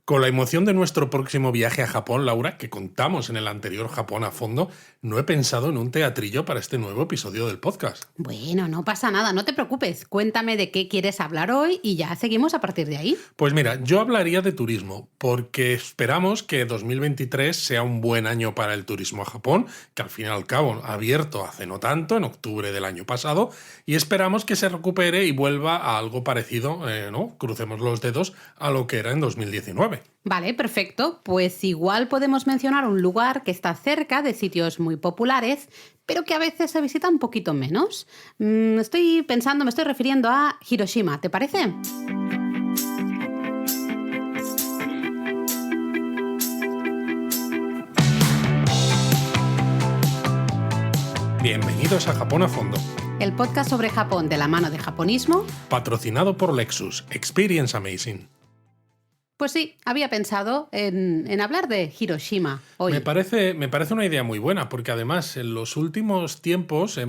Con la emoción de nuestro próximo viaje a Japón, Laura, que contamos en el anterior Japón a fondo, no he pensado en un teatrillo para este nuevo episodio del podcast. Bueno, no pasa nada, no te preocupes. Cuéntame de qué quieres hablar hoy y ya seguimos a partir de ahí. Pues mira, yo hablaría de turismo, porque esperamos que 2023 sea un buen año para el turismo a Japón, que al fin y al cabo ha abierto hace no tanto, en octubre del año pasado, y esperamos que se recupere y vuelva a algo parecido, ¿no? Crucemos los dedos, a lo que era en 2019. Vale, perfecto. Pues igual podemos mencionar un lugar que está cerca de sitios muy populares, pero que a veces se visita un poquito menos. Me estoy refiriendo a Hiroshima, ¿te parece? Bienvenidos a Japón a fondo. El podcast sobre Japón de la mano de Japonismo. Patrocinado por Lexus. Experience Amazing. Pues sí, había pensado en hablar de Hiroshima hoy. Me parece una idea muy buena, porque además en los últimos tiempos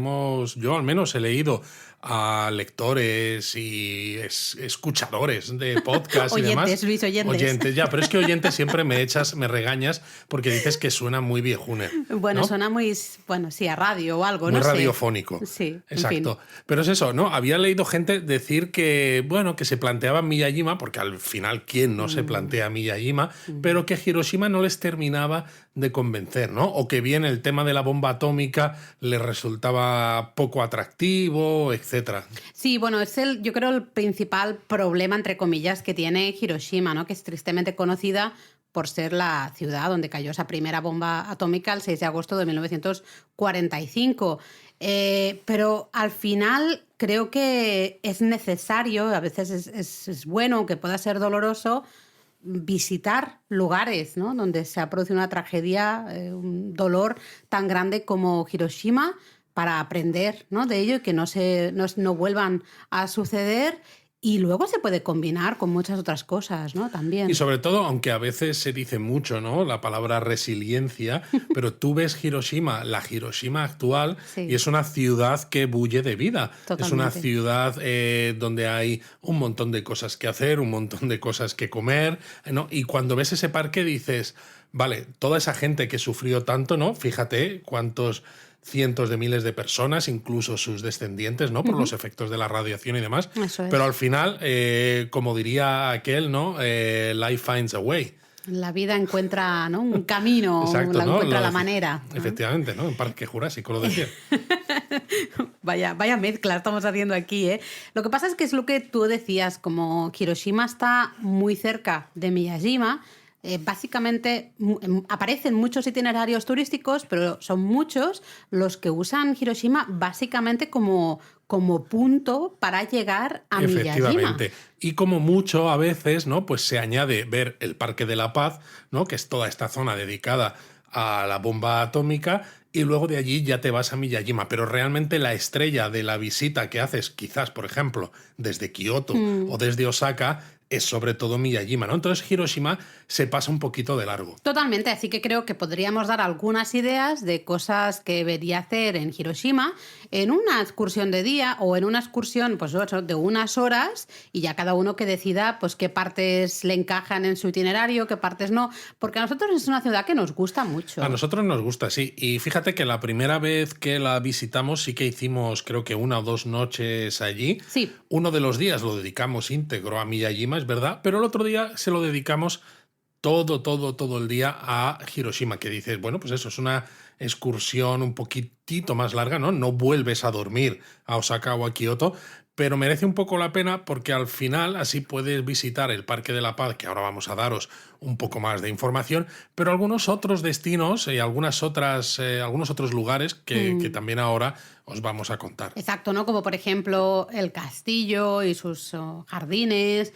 yo al menos he leído a lectores y escuchadores de podcast y demás. Luis, oyentes. Ya, pero es que oyentes siempre me regañas porque dices que suena muy viejuner. Bueno, ¿no? Suena muy, sí, a radio o algo, muy no sé. radiofónico. Sí, exacto. En fin. Pero es eso, ¿no? Había leído gente decir que, bueno, que se planteaba Miyajima, porque al final, ¿quién no se plantea Miyajima? Pero que Hiroshima no les terminaba de convencer, ¿no? O que bien el tema de la bomba atómica les resultaba poco atractivo, etcétera. Sí, bueno, yo creo el principal problema, entre comillas, que tiene Hiroshima, ¿no? Que es tristemente conocida por ser la ciudad donde cayó esa primera bomba atómica el 6 de agosto de 1945. Pero al final creo que es necesario, a veces es bueno, que pueda ser doloroso, visitar lugares, ¿no? Donde se ha producido una tragedia, un dolor tan grande como Hiroshima, para aprender, ¿no? de ello y que no vuelvan a suceder. Y luego se puede combinar con muchas otras cosas, ¿no? También. Y sobre todo, aunque a veces se dice mucho, ¿no? La palabra resiliencia, pero tú ves Hiroshima, la Hiroshima actual, Sí. y es una ciudad que bulle de vida. Totalmente. Es una ciudad donde hay un montón de cosas que hacer, un montón de cosas que comer, ¿no? Y cuando ves ese parque dices, vale, toda esa gente que sufrió tanto, ¿no? Fíjate cuántos cientos de miles de personas, incluso sus descendientes, ¿no? Por los efectos de la radiación y demás. Eso es. Pero al final, como diría aquel, ¿no? Life finds a way. La vida encuentra, ¿no? un camino, Exacto, ¿no? encuentra la manera. Efectivamente, ¿no? En Parque Jurásico lo decía. Vaya mezcla estamos haciendo aquí, ¿eh? Lo que pasa es lo que tú decías, como Hiroshima está muy cerca de Miyajima, básicamente aparecen muchos itinerarios turísticos, pero son muchos los que usan Hiroshima básicamente como punto para llegar a Miyajima. Efectivamente. Y como mucho a veces, ¿no? Pues se añade ver el Parque de la Paz, ¿no? Que es toda esta zona dedicada a la bomba atómica, y luego de allí ya te vas a Miyajima. Pero realmente la estrella de la visita que haces, quizás, por ejemplo, desde Kioto o desde Osaka, es sobre todo Miyajima, ¿no? Entonces Hiroshima se pasa un poquito de largo. Totalmente, así que creo que podríamos dar algunas ideas de cosas que debería hacer en Hiroshima en una excursión de día o en una excursión pues, de unas horas, y ya cada uno que decida pues, qué partes le encajan en su itinerario, qué partes no, porque a nosotros es una ciudad que nos gusta mucho. A nosotros nos gusta, sí. Y fíjate que la primera vez que la visitamos sí que hicimos creo que 1 o 2 noches allí. Sí. Uno de los días lo dedicamos íntegro a Miyajima, es verdad, pero el otro día se lo dedicamos todo el día a Hiroshima, que dices, bueno, pues eso es una excursión un poquitito más larga, ¿no? No vuelves a dormir a Osaka o a Kioto, pero merece un poco la pena porque al final así puedes visitar el Parque de la Paz, que ahora vamos a daros un poco más de información, pero algunos otros destinos y algunos otros lugares que también ahora os vamos a contar. Exacto, ¿no? Como por ejemplo el castillo y sus jardines,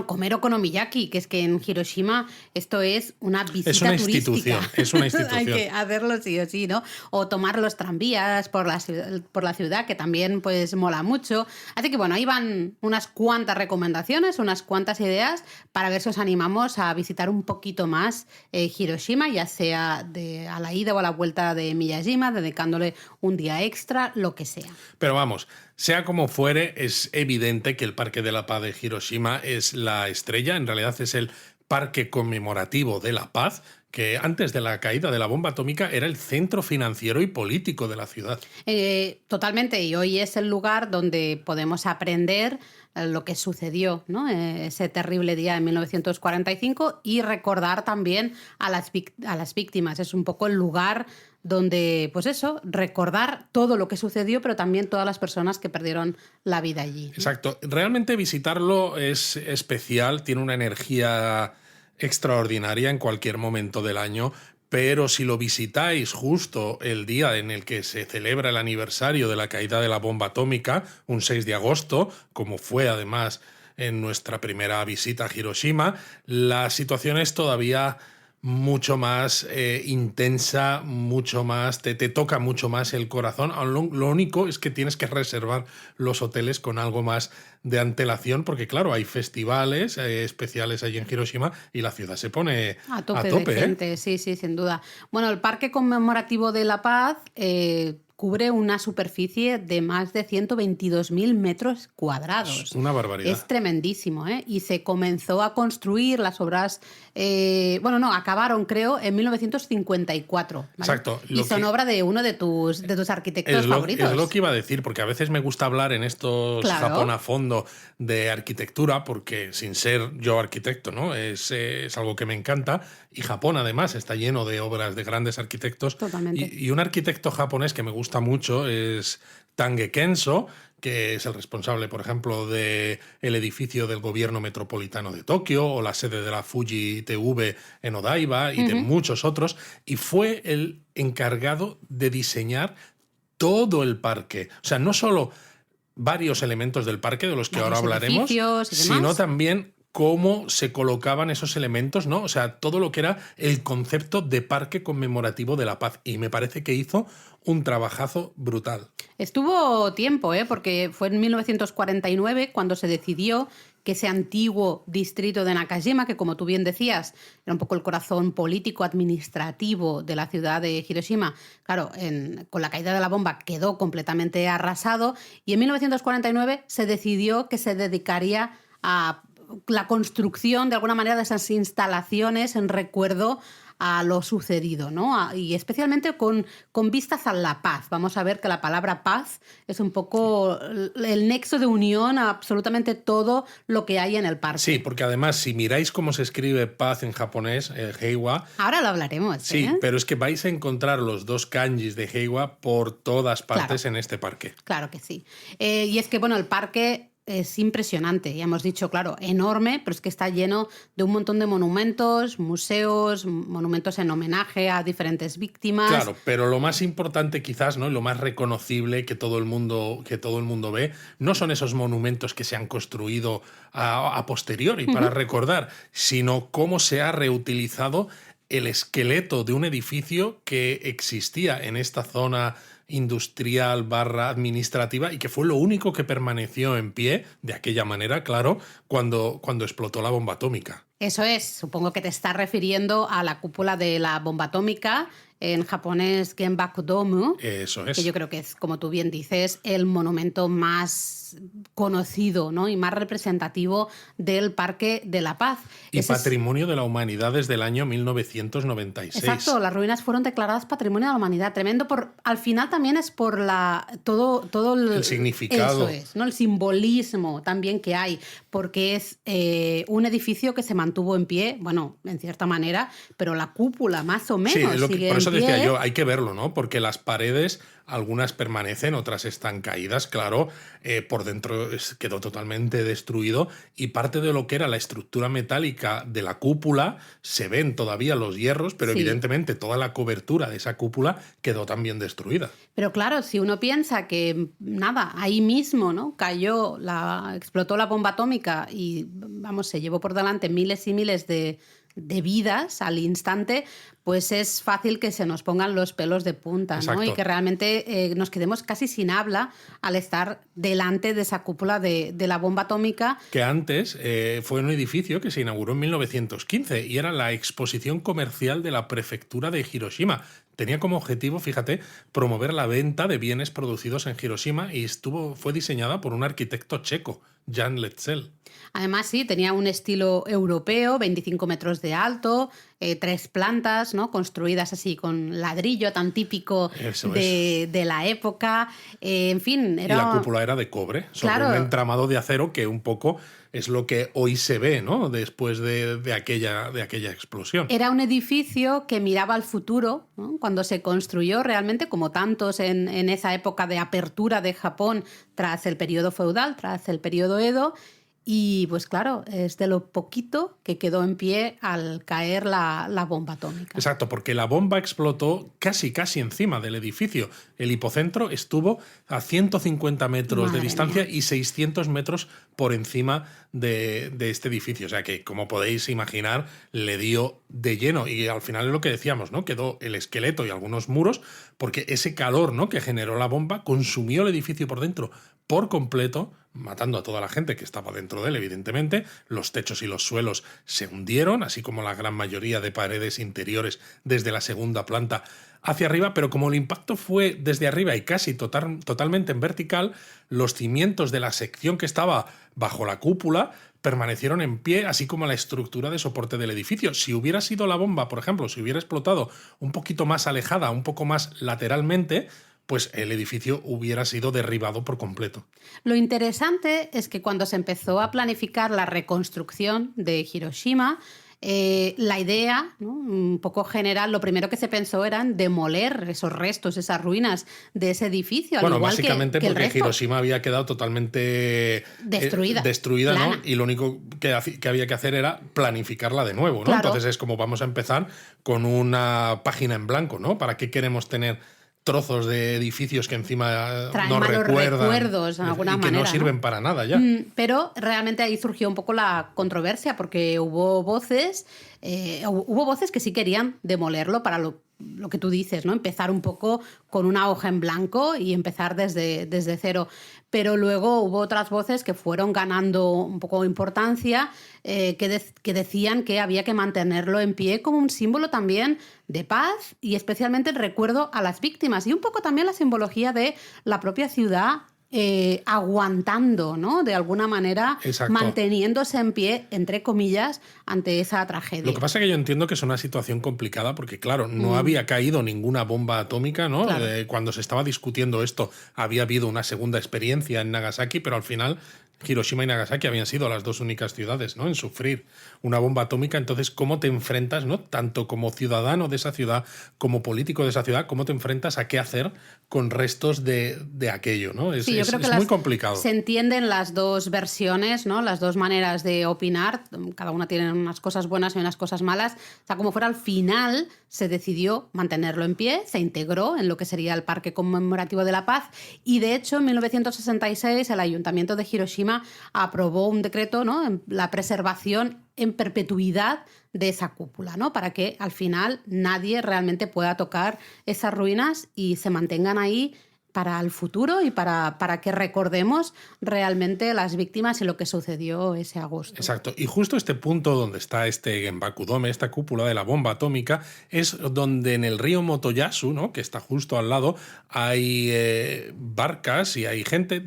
comer okonomiyaki, que es que en Hiroshima esto es una visita es una turística. Es una institución. Hay que hacerlo sí o sí, ¿no? O tomar los tranvías por la ciudad, que también pues mola mucho. Así que bueno, ahí van unas cuantas recomendaciones, unas cuantas ideas para ver si os animamos a visitar un poquito más Hiroshima, ya sea a la ida o a la vuelta de Miyajima, dedicándole un día extra, lo que sea. Pero vamos, sea como fuere, es evidente que el Parque de la Paz de Hiroshima es la estrella, en realidad es el parque conmemorativo de la paz, que antes de la caída de la bomba atómica era el centro financiero y político de la ciudad. Totalmente, y hoy es el lugar donde podemos aprender lo que sucedió, ¿no? Ese terrible día de 1945 y recordar también a las víctimas. Es un poco el lugar donde, pues eso, recordar todo lo que sucedió, pero también todas las personas que perdieron la vida allí, ¿no? Exacto. Realmente visitarlo es especial, tiene una energía extraordinaria en cualquier momento del año, pero si lo visitáis justo el día en el que se celebra el aniversario de la caída de la bomba atómica, un 6 de agosto, como fue además en nuestra primera visita a Hiroshima, la situación es todavía mucho más intensa, mucho más, te toca mucho más el corazón. Lo único es que tienes que reservar los hoteles con algo más de antelación, porque claro, hay festivales especiales allí en Hiroshima y la ciudad se pone a tope de gente, sí, sin duda. Bueno, el Parque Conmemorativo de la Paz cubre una superficie de más de 122.000 metros cuadrados. Es una barbaridad. Es tremendísimo, ¿eh? Y se comenzó a construir las obras, acabaron creo en 1954. ¿vale? Exacto. Y son obra de uno de tus arquitectos favoritos. Es lo que iba a decir, porque a veces me gusta hablar en estos Japón a fondo de arquitectura, porque sin ser yo arquitecto, ¿no? Es algo que me encanta. Y Japón además está lleno de obras de grandes arquitectos. Totalmente. Y un arquitecto japonés que me gusta mucho es Tange Kenso, que es el responsable, por ejemplo, del edificio del gobierno metropolitano de Tokio o la sede de la Fuji TV en Odaiba y de muchos otros, y fue el encargado de diseñar todo el parque. O sea, no solo varios elementos del parque de los que ahora hablaremos, sino también cómo se colocaban esos elementos, ¿no? O sea, todo lo que era el concepto de parque conmemorativo de la paz. Y me parece que hizo un trabajazo brutal. Estuvo tiempo, porque fue en 1949 cuando se decidió que ese antiguo distrito de Nakajima, que como tú bien decías, era un poco el corazón político, administrativo de la ciudad de Hiroshima, claro, con la caída de la bomba quedó completamente arrasado, y en 1949 se decidió que se dedicaría a la construcción de alguna manera de esas instalaciones en recuerdo a lo sucedido, ¿no? Y especialmente con vistas a la paz. Vamos a ver que la palabra paz es un poco el nexo de unión a absolutamente todo lo que hay en el parque. Sí, porque además si miráis cómo se escribe paz en japonés, heiwa... Ahora lo hablaremos. Sí, pero es que vais a encontrar los dos kanjis de heiwa por todas partes en este parque. Claro que sí. Y es que, bueno, el parque es impresionante, ya hemos dicho, claro, enorme, pero es que está lleno de un montón de monumentos, museos, monumentos en homenaje a diferentes víctimas. Claro, pero lo más importante quizás, ¿no? Y lo más reconocible que todo el mundo ve, no son esos monumentos que se han construido a posteriori para recordar, sino cómo se ha reutilizado el esqueleto de un edificio que existía en esta zona industrial / administrativa y que fue lo único que permaneció en pie de aquella manera, claro, cuando explotó la bomba atómica. Eso es, supongo que te estás refiriendo a la cúpula de la bomba atómica, en japonés Genbaku-domu. Eso es. Que yo creo que es, como tú bien dices, el monumento más conocido, ¿no? Y más representativo del Parque de la Paz. Y Patrimonio de la Humanidad desde el año 1996. Exacto, las ruinas fueron declaradas Patrimonio de la Humanidad. Tremendo. Al final también es por todo el significado. Eso es, ¿no? El simbolismo también que hay, porque es un edificio que se mantuvo en pie, bueno, en cierta manera, pero la cúpula más o menos sigue por eso en pie. decía yo, hay que verlo, ¿no? Porque las paredes, algunas permanecen, otras están caídas, claro, por dentro quedó totalmente destruido y parte de lo que era la estructura metálica de la cúpula se ven todavía los hierros, pero evidentemente toda la cobertura de esa cúpula quedó también destruida. Pero claro, si uno piensa que nada, ahí mismo, ¿no? Explotó la bomba atómica y vamos, se llevó por delante miles y miles de vidas al instante, pues es fácil que se nos pongan los pelos de punta, ¿no? Exacto. Y que realmente nos quedemos casi sin habla al estar delante de esa cúpula de la bomba atómica. Que antes fue un edificio que se inauguró en 1915 y era la exposición comercial de la prefectura de Hiroshima. Tenía como objetivo, fíjate, promover la venta de bienes producidos en Hiroshima y fue diseñada por un arquitecto checo, Jan Letzel. Además, sí, tenía un estilo europeo, 25 metros de alto, 3 plantas, ¿no? Construidas así con ladrillo tan típico de la época. En fin, era... Y la cúpula era de cobre, sobre un entramado de acero que un poco es lo que hoy se ve, ¿no? Después de aquella explosión. Era un edificio que miraba al futuro, ¿no? Cuando se construyó realmente, como tantos en esa época de apertura de Japón tras el periodo feudal, tras el periodo Edo. Y pues claro, es de lo poquito que quedó en pie al caer la bomba atómica. Exacto, porque la bomba explotó casi encima del edificio. El hipocentro estuvo a 150 metros de distancia y 600 metros por encima de este edificio. O sea que, como podéis imaginar, le dio de lleno. Y al final es lo que decíamos, ¿no? Quedó el esqueleto y algunos muros, porque ese calor, ¿no?, que generó la bomba consumió el edificio por dentro por completo, matando a toda la gente que estaba dentro de él, evidentemente. Los techos y los suelos se hundieron, así como la gran mayoría de paredes interiores desde la segunda planta hacia arriba, pero como el impacto fue desde arriba y casi totalmente en vertical, los cimientos de la sección que estaba bajo la cúpula permanecieron en pie, así como la estructura de soporte del edificio. Si hubiera sido la bomba, por ejemplo, si hubiera explotado un poquito más alejada, un poco más lateralmente, pues el edificio hubiera sido derribado por completo. Lo interesante es que cuando se empezó a planificar la reconstrucción de Hiroshima, la idea, ¿no?, un poco general, lo primero que se pensó era en demoler esos restos, esas ruinas de ese edificio. Bueno, al igual básicamente que el porque resto. Hiroshima había quedado totalmente destruida, ¿no? Y lo único que había que hacer era planificarla de nuevo, ¿no? Claro. Entonces es como vamos a empezar con una página en blanco, ¿no? ¿Para qué queremos tener trozos de edificios que encima traen nos malos recuerdan recuerdos de alguna y que manera, no sirven, ¿no?, para nada ya? Pero realmente ahí surgió un poco la controversia, porque hubo voces que sí querían demolerlo para lo que tú dices, ¿no? Empezar un poco con una hoja en blanco y empezar desde cero. Pero luego hubo otras voces que fueron ganando un poco de importancia, que decían que había que mantenerlo en pie como un símbolo también de paz y especialmente el recuerdo a las víctimas y un poco también la simbología de la propia ciudad aguantando, ¿no?, de alguna manera. Exacto. Manteniéndose en pie, entre comillas, ante esa tragedia. Lo que pasa es que yo entiendo que es una situación complicada porque, claro, no había caído ninguna bomba atómica, ¿no? Claro. Cuando se estaba discutiendo esto, había habido una segunda experiencia en Nagasaki, pero al final Hiroshima y Nagasaki habían sido las dos únicas ciudades, ¿no?, en sufrir una bomba atómica. Entonces, ¿cómo te enfrentas, ¿no?, tanto como ciudadano de esa ciudad, como político de esa ciudad, cómo te enfrentas a qué hacer con restos de aquello, ¿no? Sí, yo creo que muy complicado. Se entienden las dos versiones, ¿no?, las dos maneras de opinar. Cada una tiene unas cosas buenas y unas cosas malas. O sea, como fuera, al final se decidió mantenerlo en pie, se integró en lo que sería el Parque Conmemorativo de la Paz y, de hecho, en 1966 el Ayuntamiento de Hiroshima aprobó un decreto, ¿no?, en la preservación en perpetuidad de esa cúpula, ¿no?, para que al final nadie realmente pueda tocar esas ruinas y se mantengan ahí para el futuro y para que recordemos realmente las víctimas y lo que sucedió ese agosto. Exacto. Y justo este punto donde está este Genbaku-dome, esta cúpula de la bomba atómica, es donde en el río Motoyasu, ¿no?, que está justo al lado, hay barcas y hay gente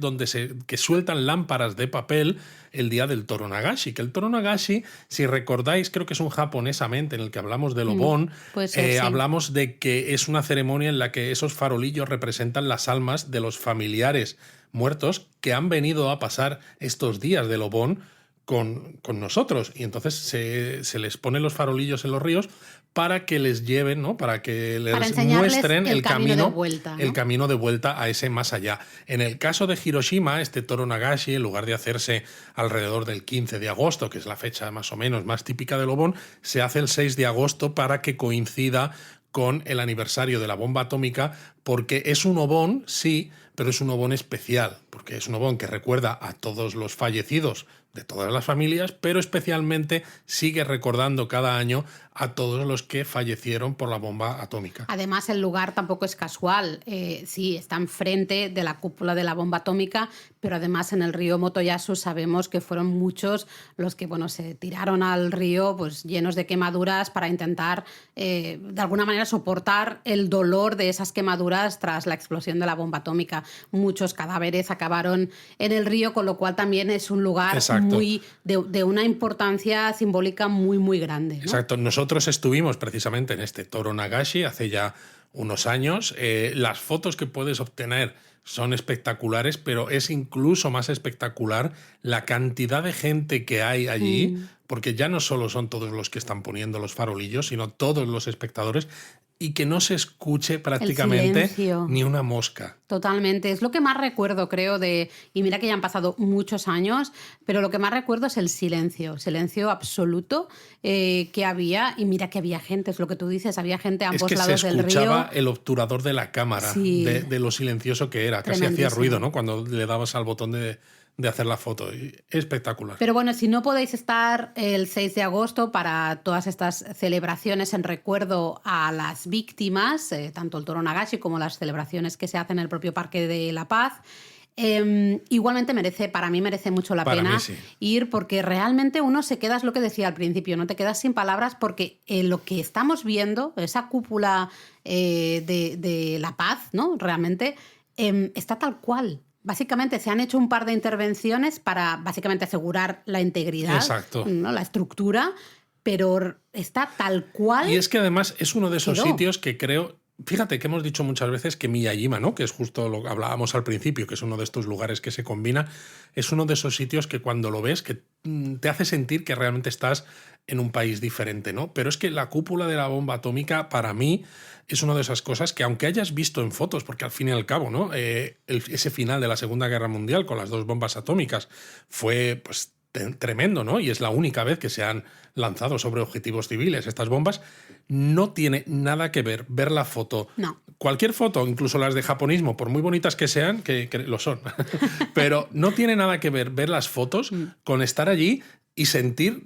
que sueltan lámparas de papel el día del Toro Nagashi. Que el Toro Nagashi, si recordáis, creo que es un japonesamente en el que hablamos del Obon, sí. hablamos de que es una ceremonia en la que esos farolillos representan las almas de los familiares muertos que han venido a pasar estos días del Obon con nosotros. Y entonces se les ponen los farolillos en los ríos para que les lleven, ¿no?, para que les muestren el camino de vuelta, ¿no?, el camino de vuelta a ese más allá. En el caso de Hiroshima, este Toro Nagashi, en lugar de hacerse alrededor del 15 de agosto, que es la fecha más o menos más típica del Obon, se hace el 6 de agosto para que coincida con el aniversario de la bomba atómica, porque es un Obon, sí, pero es un Obon especial, porque es un Obon que recuerda a todos los fallecidos de todas las familias, pero especialmente sigue recordando cada año a todos los que fallecieron por la bomba atómica. Además, el lugar tampoco es casual. Sí, está enfrente de la cúpula de la bomba atómica, pero además en el río Motoyasu sabemos que fueron muchos los que se tiraron al río pues, llenos de quemaduras para intentar, de alguna manera, soportar el dolor de esas quemaduras tras la explosión de la bomba atómica. Muchos cadáveres acabaron en el río, con lo cual también es un lugar de una importancia simbólica muy, muy grande, ¿no? Exacto. Nosotros estuvimos precisamente en este Toro Nagashi hace ya unos años. Las fotos que puedes obtener son espectaculares, pero es incluso más espectacular la cantidad de gente que hay allí, porque ya no solo son todos los que están poniendo los farolillos, sino todos los espectadores, y que no se escuche prácticamente ni una mosca. Totalmente. Es lo que más recuerdo, creo, y mira que ya han pasado muchos años, pero lo que más recuerdo es el silencio absoluto que había, y mira que había gente, es lo que tú dices, había gente a ambos lados del río. Se escuchaba el obturador de la cámara, de lo silencioso que era, casi hacía ruido, ¿no? Cuando le dabas al botón de hacer la foto. Espectacular. Pero bueno, si no podéis estar el 6 de agosto para todas estas celebraciones en recuerdo a las víctimas, tanto el Toro Nagashi como las celebraciones que se hacen en el propio Parque de la Paz, igualmente para mí merece mucho la pena ir, porque realmente uno se queda, es lo que decía al principio, no te quedas sin palabras, porque lo que estamos viendo, esa cúpula de la paz, ¿no? Realmente está tal cual. Básicamente se han hecho un par de intervenciones para básicamente asegurar la integridad, ¿no? La estructura, pero está tal cual. Y es que además es uno de esos sitios que creo... Fíjate que hemos dicho muchas veces que Miyajima, ¿no? Que es justo lo que hablábamos al principio, que es uno de estos lugares que se combina, es uno de esos sitios que cuando lo ves que te hace sentir que realmente estás en un país diferente, ¿no? Pero es que la cúpula de la bomba atómica, para mí, es una de esas cosas que, aunque hayas visto en fotos, porque al fin y al cabo, ¿no? Ese final de la Segunda Guerra Mundial con las 2 bombas atómicas fue, pues, tremendo, ¿no? Y es la única vez que se han lanzado sobre objetivos civiles estas bombas. No tiene nada que ver la foto. No. Cualquier foto, incluso las de japonismo, por muy bonitas que sean, que lo son, pero no tiene nada que ver las fotos con estar allí y sentir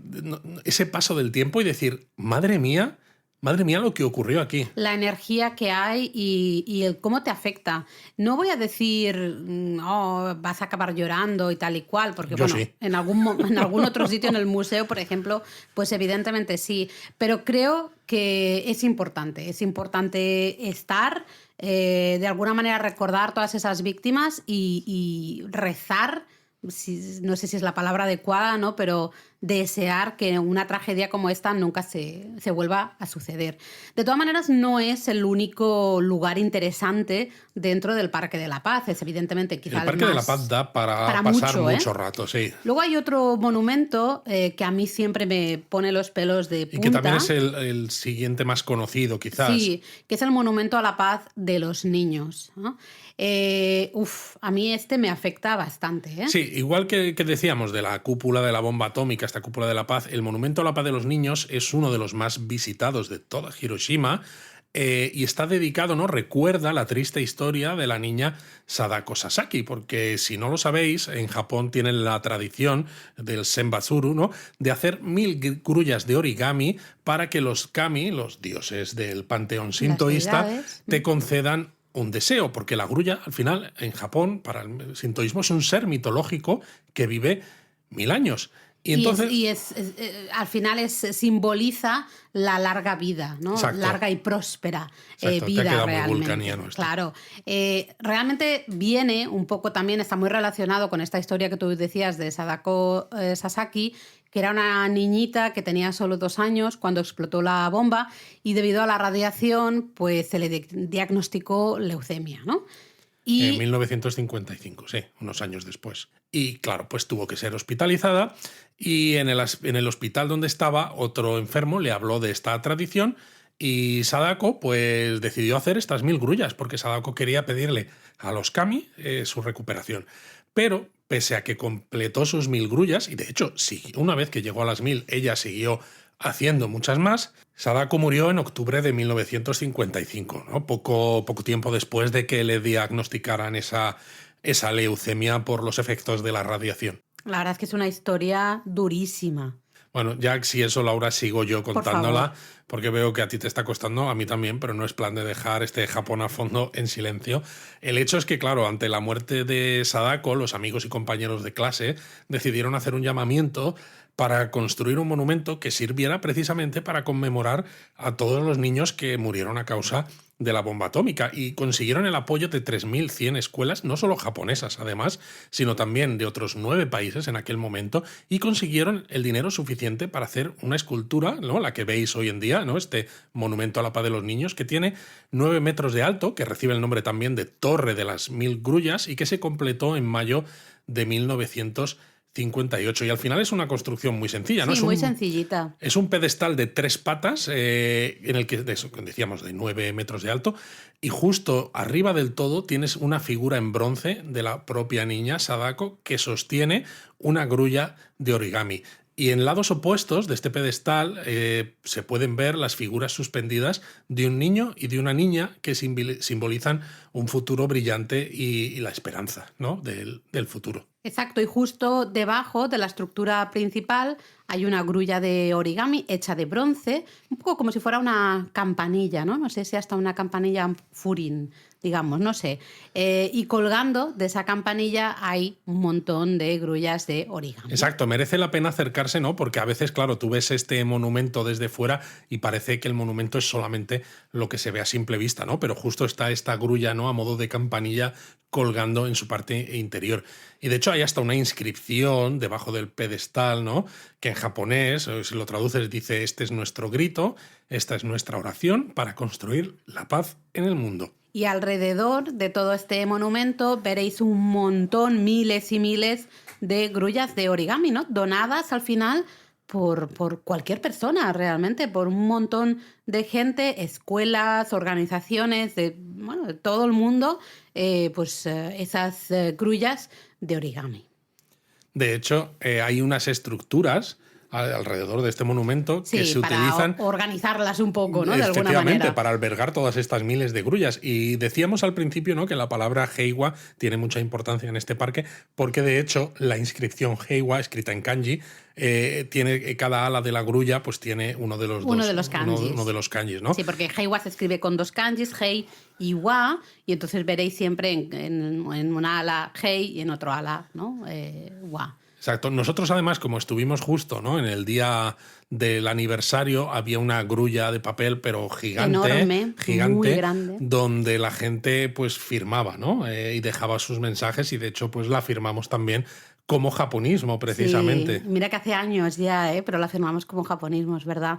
ese paso del tiempo y decir, madre mía lo que ocurrió aquí. La energía que hay y el cómo te afecta. No voy a decir, vas a acabar llorando y tal y cual, porque sí. en algún otro sitio en el museo, por ejemplo, pues evidentemente sí. Pero creo que es importante estar, de alguna manera recordar todas esas víctimas y rezar. No sé si es la palabra adecuada, ¿no? Pero desear que una tragedia como esta nunca se vuelva a suceder. De todas maneras, no es el único lugar interesante dentro del Parque de la Paz. Es evidentemente quizá el Parque de la Paz da para pasar mucho rato, sí. Luego hay otro monumento que a mí siempre me pone los pelos de punta. Y que también es el siguiente más conocido, quizás. Sí, que es el Monumento a la Paz de los Niños, ¿no? A mí me afecta bastante, ¿eh? Sí, igual que decíamos de la cúpula de la bomba atómica, esta cúpula de la paz, el Monumento a la Paz de los Niños es uno de los más visitados de toda Hiroshima, y está dedicado, ¿no? Recuerda la triste historia de la niña Sadako Sasaki, porque si no lo sabéis, en Japón tienen la tradición del senbatsuru, ¿no? De hacer 1000 grullas de origami para que los kami, los dioses del panteón sintoísta, te concedan un deseo, porque la grulla, al final, en Japón, para el sintoísmo, es un ser mitológico que vive 1000 años. Y entonces, al final simboliza la larga vida, ¿no? Exacto. Larga y próspera vida, te ha quedado realmente. Muy vulcaniano esto. Claro. Realmente viene un poco también, está muy relacionado con esta historia que tú decías de Sadako Sasaki, que era una niñita que tenía solo 2 años cuando explotó la bomba y debido a la radiación pues se le diagnosticó leucemia, ¿no? En 1955, sí, unos años después. Y claro, pues tuvo que ser hospitalizada y en el hospital donde estaba otro enfermo le habló de esta tradición y Sadako pues decidió hacer estas 1000 grullas porque Sadako quería pedirle a los kami su recuperación. Pero pese a que completó sus 1000 grullas, y de hecho una vez que llegó a las 1000 ella siguió haciendo muchas más, Sadako murió en octubre de 1955, ¿no? Poco tiempo después de que le diagnosticaran esa leucemia por los efectos de la radiación. La verdad es que es una historia durísima. Bueno, ya si eso, Laura, sigo yo Por favor. contándola, porque veo que a ti te está costando, a mí también, pero no es plan de dejar este Japón a fondo en silencio. El hecho es que, claro, ante la muerte de Sadako, los amigos y compañeros de clase decidieron hacer un llamamiento para construir un monumento que sirviera precisamente para conmemorar a todos los niños que murieron a causa de la bomba atómica, y consiguieron el apoyo de 3.100 escuelas, no solo japonesas además, sino también de otros 9 países en aquel momento, y consiguieron el dinero suficiente para hacer una escultura, ¿no?, la que veis hoy en día, ¿no?, este monumento a la paz de los niños, que tiene 9 metros de alto, que recibe el nombre también de Torre de las Mil Grullas, y que se completó en mayo de 1958. Y al final es una construcción muy sencilla, ¿no? Sí, muy sencillita. Es un pedestal de 3 patas, en el que decíamos de 9 metros de alto, y justo arriba del todo tienes una figura en bronce de la propia niña Sadako, que sostiene una grulla de origami. Y en lados opuestos de este pedestal se pueden ver las figuras suspendidas de un niño y de una niña, que simbolizan un futuro brillante y la esperanza, ¿no?, del futuro. Exacto, y justo debajo de la estructura principal hay una grulla de origami hecha de bronce, un poco como si fuera una campanilla, ¿no? No sé si hasta una campanilla furin, digamos, no sé. Y colgando de esa campanilla hay un montón de grullas de origami. Exacto, merece la pena acercarse, ¿no? Porque a veces, claro, tú ves este monumento desde fuera y parece que el monumento es solamente lo que se ve a simple vista, ¿no? Pero justo está esta grulla, ¿no?, a modo de campanilla colgando en su parte interior. Y de hecho hay hasta una inscripción debajo del pedestal, ¿no?, que en japonés, si lo traduces, dice: este es nuestro grito, esta es nuestra oración para construir la paz en el mundo. Y alrededor de todo este monumento veréis un montón, miles y miles de grullas de origami, ¿no?, donadas al final por cualquier persona, realmente, por un montón de gente, escuelas, organizaciones, de todo el mundo, esas grullas de origami. De hecho, hay unas estructuras alrededor de este monumento que Sí, se para utilizan organizarlas un poco, ¿no?, de alguna efectivamente manera. para albergar todas estas miles de grullas. Y decíamos al principio, ¿no?, que la palabra Heiwa tiene mucha importancia en este parque, porque de hecho la inscripción Heiwa, escrita en kanji, tiene cada ala de la grulla, pues tiene uno de los Uno de los kanjis. uno de los kanjis, ¿no? Sí, porque heiwa se escribe con 2 kanjis, hei y wa, y entonces veréis siempre en una ala hei y en otro ala, ¿no?, wa. Exacto. Nosotros además, como estuvimos justo, ¿no?, en el día del aniversario, había una grulla de papel, pero Enorme, muy gigante, grande. donde la gente pues firmaba, ¿no?, y dejaba sus mensajes, y de hecho pues la firmamos también como japonismo, Sí, precisamente. mira que hace años ya, pero la firmamos como japonismo, es verdad.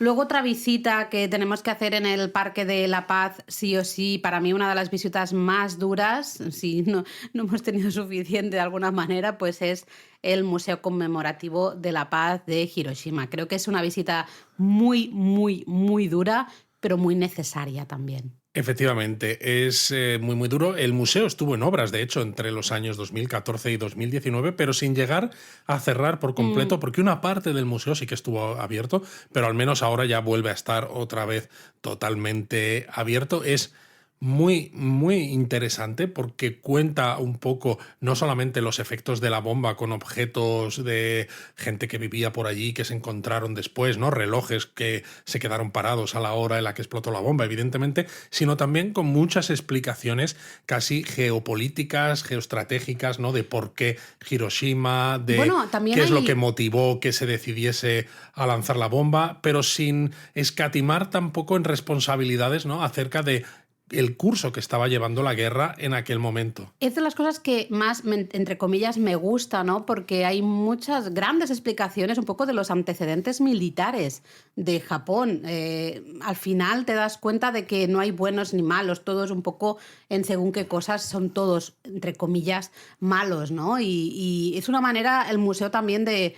Luego otra visita que tenemos que hacer en el Parque de la Paz, sí o sí, para mí una de las visitas más duras, si no hemos tenido suficiente de alguna manera, pues es el Museo Conmemorativo de la Paz de Hiroshima. Creo que es una visita muy, muy, muy dura, pero muy necesaria también. Efectivamente, es muy, muy duro. El museo estuvo en obras, de hecho, entre los años 2014 y 2019, pero sin llegar a cerrar por completo, porque una parte del museo sí que estuvo abierto, pero al menos ahora ya vuelve a estar otra vez totalmente abierto. Es muy, muy interesante porque cuenta un poco no solamente los efectos de la bomba con objetos de gente que vivía por allí, que se encontraron después, ¿no?, relojes que se quedaron parados a la hora en la que explotó la bomba, evidentemente, sino también con muchas explicaciones casi geopolíticas, geoestratégicas, ¿no?, de por qué Hiroshima, de Bueno, también qué es lo que hay. motivó que se decidiese a lanzar la bomba, pero sin escatimar tampoco en responsabilidades, ¿no?, acerca de el curso que estaba llevando la guerra en aquel momento. Es de las cosas que más, entre comillas, me gusta, ¿no? Porque hay muchas grandes explicaciones un poco de los antecedentes militares de Japón. Al final te das cuenta de que no hay buenos ni malos, todos un poco en según qué cosas son todos, entre comillas, malos, ¿no? Y es una manera, el museo también de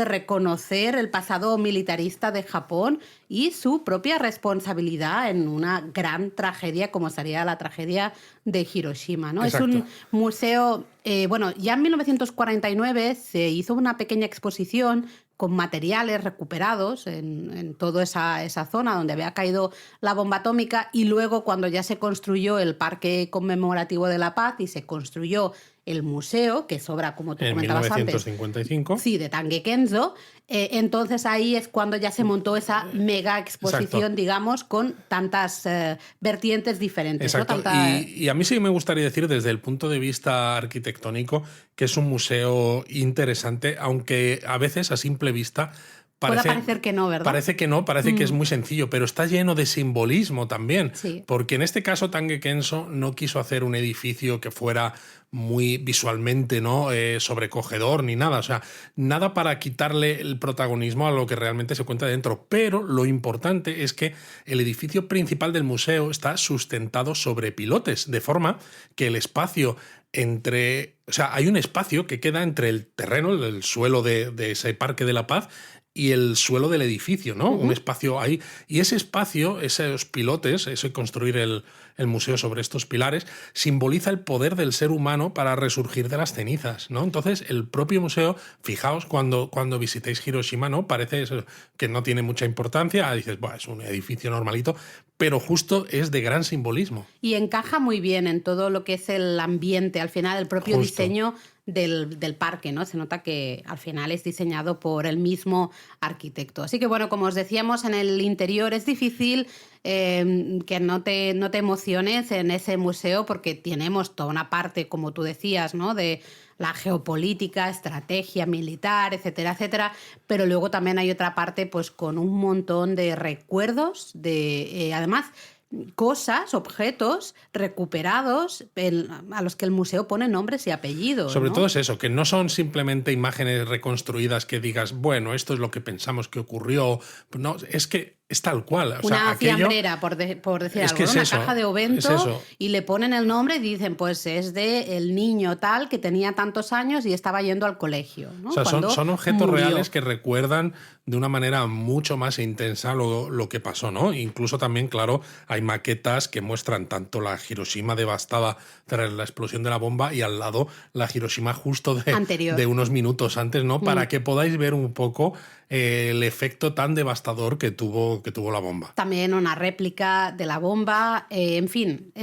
reconocer el pasado militarista de Japón y su propia responsabilidad en una gran tragedia como sería la tragedia de Hiroshima, ¿no? Exacto. Es un museo, ya en 1949 se hizo una pequeña exposición con materiales recuperados en toda esa zona donde había caído la bomba atómica, y luego cuando ya se construyó el Parque Conmemorativo de la Paz y se construyó el museo, que es obra, como tú En comentabas antes. 1955. Sí, de Tange Kenzo. Entonces ahí es cuando ya se montó esa mega exposición, Exacto. digamos, con tantas vertientes diferentes. Exacto. ¿No? Tanta... Y a mí sí me gustaría decir desde el punto de vista arquitectónico que es un museo interesante, aunque a veces a simple vista Puede parecer que no, ¿verdad? Parece que no, parece que es muy sencillo, pero está lleno de simbolismo también. Sí. Porque en este caso Tange Kenzo no quiso hacer un edificio que fuera muy visualmente, ¿no? Sobrecogedor ni nada. O sea, nada para quitarle el protagonismo a lo que realmente se cuenta dentro. Pero lo importante es que el edificio principal del museo está sustentado sobre pilotes, de forma que el espacio entre... O sea, hay un espacio que queda entre el terreno, el suelo de ese Parque de la Paz, y el suelo del edificio, ¿no? Un espacio ahí. Y ese espacio, esos pilotes, ese construir el museo sobre estos pilares, simboliza el poder del ser humano para resurgir de las cenizas, ¿no? Entonces, el propio museo, fijaos, cuando visitéis Hiroshima, ¿no? Parece eso, que no tiene mucha importancia, dices, bueno, es un edificio normalito, pero justo es de gran simbolismo. Y encaja muy bien en todo lo que es el ambiente, al final, el propio diseño del parque, ¿no? Se nota que al final es diseñado por el mismo arquitecto. Así que, bueno, como os decíamos, en el interior es difícil que no te emociones en ese museo porque tenemos toda una parte, como tú decías, ¿no? De la geopolítica, estrategia militar, etcétera, etcétera, pero luego también hay otra parte pues con un montón de recuerdos, además cosas, objetos recuperados a los que el museo pone nombres y apellidos. Sobre ¿no? todo es eso, que no son simplemente imágenes reconstruidas que digas, bueno, esto es lo que pensamos que ocurrió. No, es que es tal cual. O una sea, fiambrera, por decir es algo, que ¿no? es Una eso, caja de Ovento, es eso. y le ponen el nombre y dicen, pues es de el niño tal que tenía tantos años y estaba yendo al colegio. ¿no? O sea, son objetos reales que recuerdan de una manera mucho más intensa lo que pasó, ¿no? Incluso también, claro, hay maquetas que muestran tanto la Hiroshima devastada tras la explosión de la bomba y al lado la Hiroshima justo de unos minutos antes, ¿no? Para que podáis ver un poco el efecto tan devastador que tuvo la bomba. También una réplica de la bomba, en fin,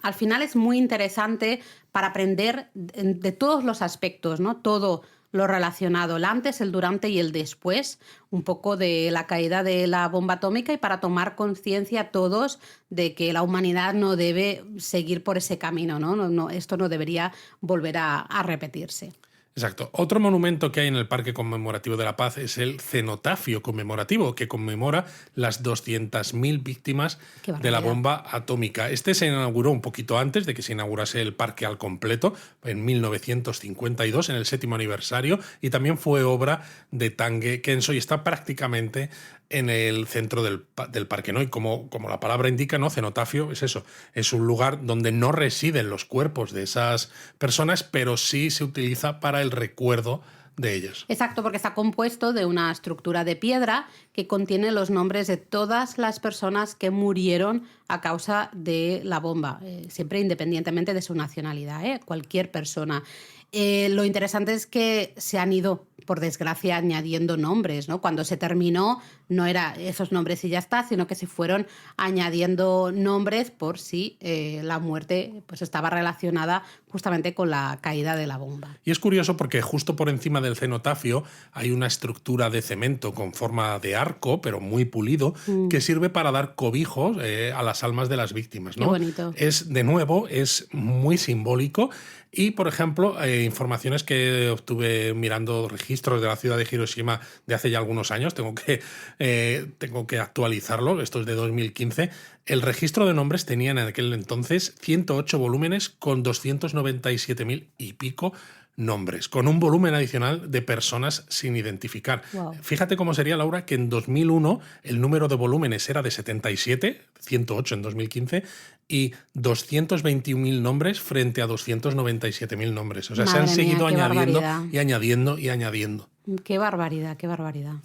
al final es muy interesante para aprender de todos los aspectos, ¿no? Todo lo relacionado, el antes, el durante y el después, un poco de la caída de la bomba atómica y para tomar conciencia todos de que la humanidad no debe seguir por ese camino, ¿no? Esto no debería volver a repetirse. Exacto. Otro monumento que hay en el Parque Conmemorativo de la Paz es el cenotafio conmemorativo, que conmemora las 200.000 víctimas de la bomba atómica. Este se inauguró un poquito antes de que se inaugurase el parque al completo, en 1952, en el 7º aniversario, y también fue obra de Tange Kenzo y está prácticamente en el centro del parque, ¿no? Y como la palabra indica, ¿no? Cenotafio es eso, es un lugar donde no residen los cuerpos de esas personas, pero sí se utiliza para el recuerdo de ellos. Exacto, porque está compuesto de una estructura de piedra que contiene los nombres de todas las personas que murieron a causa de la bomba, siempre independientemente de su nacionalidad, cualquier persona. Lo interesante es que se han ido, por desgracia, añadiendo nombres, ¿no? Cuando se terminó no era esos nombres y ya está, sino que se fueron añadiendo nombres por si la muerte pues, estaba relacionada justamente con la caída de la bomba. Y es curioso porque justo por encima del cenotafio hay una estructura de cemento con forma de arco, pero muy pulido, que sirve para dar cobijo a las almas de las víctimas, ¿no? Qué bonito. De nuevo, es muy simbólico. Y, por ejemplo, informaciones que obtuve mirando registros de la ciudad de Hiroshima de hace ya algunos años, tengo que actualizarlo, esto es de 2015, el registro de nombres tenía en aquel entonces 108 volúmenes con 297.000 y pico nombres, con un volumen adicional de personas sin identificar. Wow. Fíjate cómo sería, Laura, que en 2001 el número de volúmenes era de 77, 108 en 2015, y 221.000 nombres frente a 297.000 nombres. O sea, Madre se han seguido mía, añadiendo y añadiendo y añadiendo. Qué barbaridad, qué barbaridad.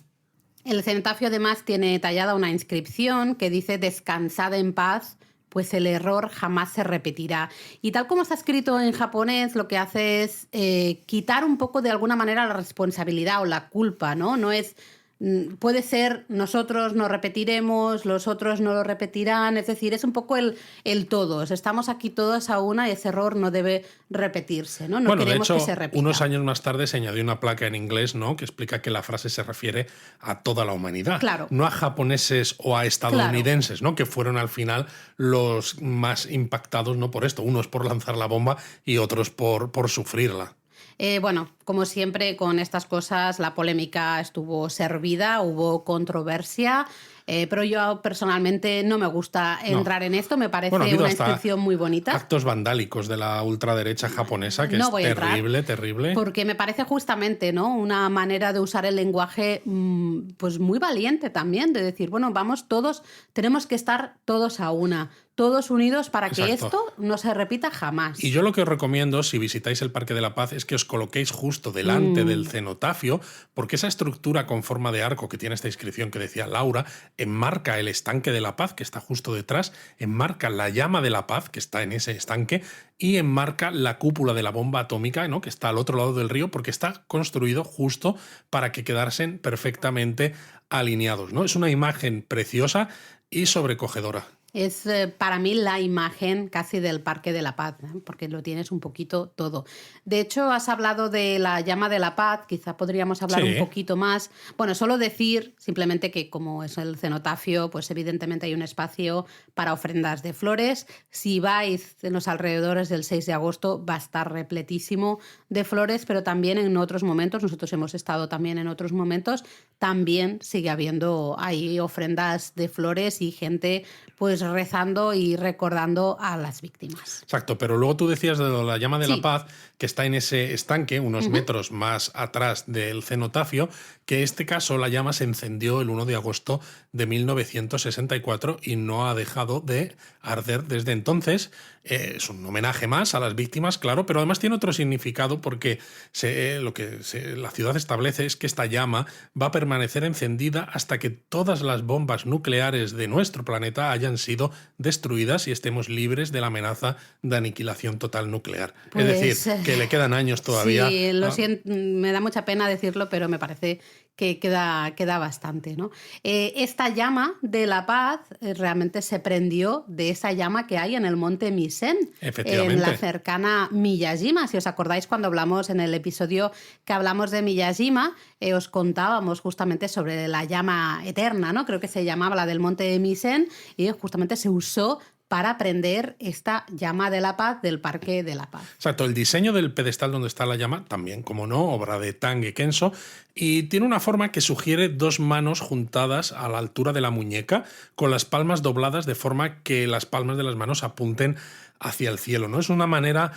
El cenotafio además tiene tallada una inscripción que dice «Descansad en paz, pues el error jamás se repetirá». Y tal como está escrito en japonés, lo que hace es quitar un poco de alguna manera la responsabilidad o la culpa, ¿no? No es puede ser nosotros no repetiremos, los otros no lo repetirán, es decir, es un poco el todos. Estamos aquí todos a una y ese error no debe repetirse, ¿no? No Bueno, de queremos hecho, que se repita. unos años más tarde se añadió una placa en inglés, ¿no?, que explica que la frase se refiere a toda la humanidad, Claro. no a japoneses o a estadounidenses, ¿no?, que fueron al final los más impactados, ¿no?, por esto, unos por lanzar la bomba y otros por sufrirla. Bueno, como siempre con estas cosas, la polémica estuvo servida, hubo controversia, pero yo personalmente no me gusta entrar en esto, me parece Bueno, ha habido una hasta inscripción muy bonita. actos vandálicos de la ultraderecha japonesa, que No es voy a entrar, terrible, terrible. porque me parece justamente, ¿no?, una manera de usar el lenguaje pues muy valiente también, de decir, bueno, vamos todos, tenemos que estar todos a una, todos unidos para que Exacto. esto no se repita jamás. Y yo lo que os recomiendo, si visitáis el Parque de la Paz, es que os coloquéis justo delante del cenotafio, porque esa estructura con forma de arco que tiene esta inscripción que decía Laura, enmarca el estanque de la paz, que está justo detrás, enmarca la llama de la paz, que está en ese estanque, y enmarca la cúpula de la bomba atómica, ¿no?, que está al otro lado del río, porque está construido justo para que quedasen perfectamente alineados, ¿no? Es una imagen preciosa y sobrecogedora. Es para mí la imagen casi del Parque de la Paz, ¿eh?, porque lo tienes un poquito todo. De hecho, has hablado de la llama de la paz, quizá podríamos hablar Sí. un poquito más. Bueno, solo decir simplemente que como es el cenotafio, pues evidentemente hay un espacio para ofrendas de flores. Si vais en los alrededores del 6 de agosto va a estar repletísimo de flores, pero también en otros momentos, nosotros hemos estado también en otros momentos, también sigue habiendo ahí ofrendas de flores y gente pues rezando y recordando a las víctimas. Exacto, pero luego tú decías de la llama de Sí. la paz, que está en ese estanque, unos metros más atrás del cenotafio, que en este caso la llama se encendió el 1 de agosto de 1964 y no ha dejado de arder desde entonces. Es un homenaje más a las víctimas, claro, pero además tiene otro significado porque la ciudad establece es que esta llama va a permanecer encendida hasta que todas las bombas nucleares de nuestro planeta hayan sido destruidas y estemos libres de la amenaza de aniquilación total nuclear. Pues, es decir, que le quedan años todavía. Sí, lo siento, me da mucha pena decirlo, pero me parece que queda bastante, ¿no? Esta llama de la paz realmente se prendió de esa llama que hay en el monte Misen, Efectivamente. en la cercana Miyajima. Si os acordáis, cuando hablamos en el episodio que hablamos de Miyajima, os contábamos justamente sobre la llama eterna, ¿no? Creo que se llamaba la del monte Misen, y justamente se usó para prender esta llama de la paz del Parque de la Paz. Exacto, el diseño del pedestal donde está la llama, también, como no, obra de Tange Kenso, y tiene una forma que sugiere dos manos juntadas a la altura de la muñeca, con las palmas dobladas de forma que las palmas de las manos apunten hacia el cielo, ¿no? Es una manera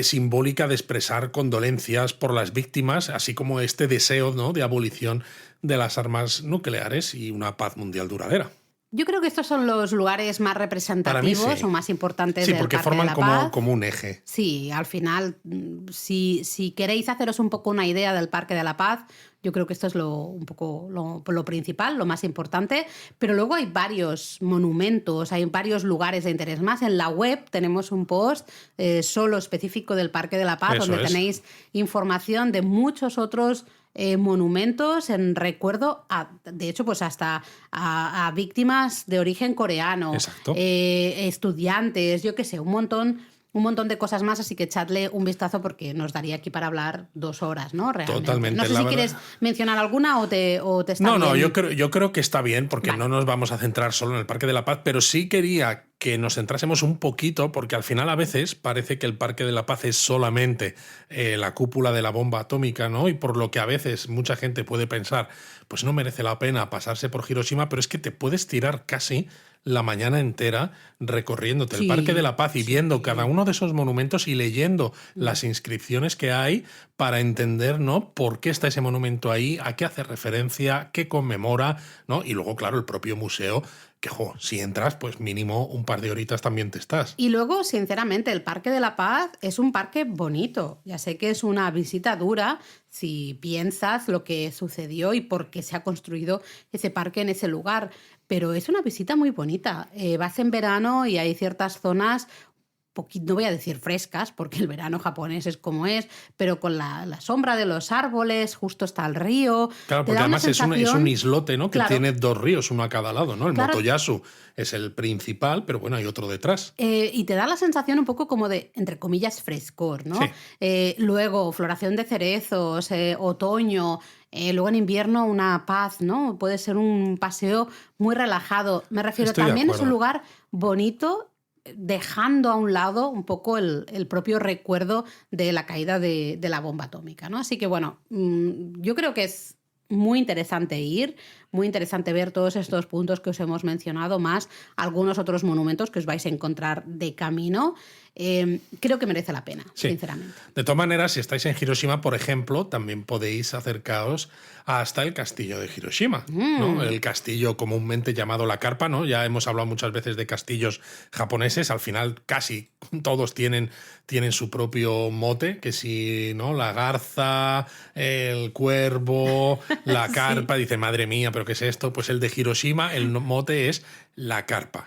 simbólica de expresar condolencias por las víctimas, así como este deseo, ¿no?, de abolición de las armas nucleares y una paz mundial duradera. Yo creo que estos son los lugares más representativos Para mí sí. o más importantes Sí, del porque Parque de forman la Paz. como un eje. Sí, al final, si queréis haceros un poco una idea del Parque de la Paz, yo creo que esto es un poco lo principal, lo más importante, pero luego hay varios monumentos, hay varios lugares de interés más. En la web tenemos un post solo específico del Parque de la Paz, Eso donde es. tenéis información de muchos otros monumentos en recuerdo, de hecho, pues hasta a víctimas de origen coreano, Exacto. estudiantes, yo qué sé, un montón de cosas más, así que echadle un vistazo porque nos daría aquí para hablar 2 horas, ¿no? Realmente. Totalmente, No sé la si verdad. quieres mencionar alguna o te está No, bien. yo creo que está bien porque Vale. no nos vamos a centrar solo en el Parque de la Paz, pero sí quería que nos centrásemos un poquito porque al final a veces parece que el Parque de la Paz es solamente la cúpula de la bomba atómica, ¿no? Y por lo que a veces mucha gente puede pensar, pues no merece la pena pasarse por Hiroshima, pero es que te puedes tirar casi la mañana entera recorriéndote el Sí, Parque de la Paz y sí. viendo cada uno de esos monumentos y leyendo las inscripciones que hay para entender, ¿no?, por qué está ese monumento ahí, a qué hace referencia, qué conmemora, ¿no? Y luego, claro, el propio museo, que, si entras, pues mínimo un par de horitas también te estás. Y luego, sinceramente, el Parque de la Paz es un parque bonito. Ya sé que es una visita dura si piensas lo que sucedió y por qué se ha construido ese parque en ese lugar, pero es una visita muy bonita. Vas en verano y hay ciertas zonas no voy a decir frescas, porque el verano japonés es como es, pero con la sombra de los árboles, justo está el río. Claro, Te porque da una además es un sensación- islote, ¿no? Que Claro. tiene 2 ríos, uno a cada lado, ¿no? El Claro. Motoyasu es el principal, pero bueno, hay otro detrás. Y te da la sensación un poco como de, entre comillas, frescor, ¿no? Sí. Luego, floración de cerezos, otoño, luego en invierno una paz, ¿no? Puede ser un paseo muy relajado. Me refiero, Estoy de también es un acuerdo. lugar bonito, dejando a un lado un poco el propio recuerdo de la caída de la bomba atómica, ¿no? Así que bueno, yo creo que es muy interesante ir, muy interesante ver todos estos puntos que os hemos mencionado, más algunos otros monumentos que os vais a encontrar de camino. Creo que merece la pena, Sí. sinceramente. De todas maneras, si estáis en Hiroshima, por ejemplo, también podéis acercaros hasta el castillo de Hiroshima, ¿no? El castillo comúnmente llamado la carpa, ¿no? Ya hemos hablado muchas veces de castillos japoneses, al final casi todos tienen su propio mote, que si, ¿no? La garza, el cuervo, la carpa, dice, madre mía, ¿pero qué es esto? Pues el de Hiroshima, el mote es la carpa.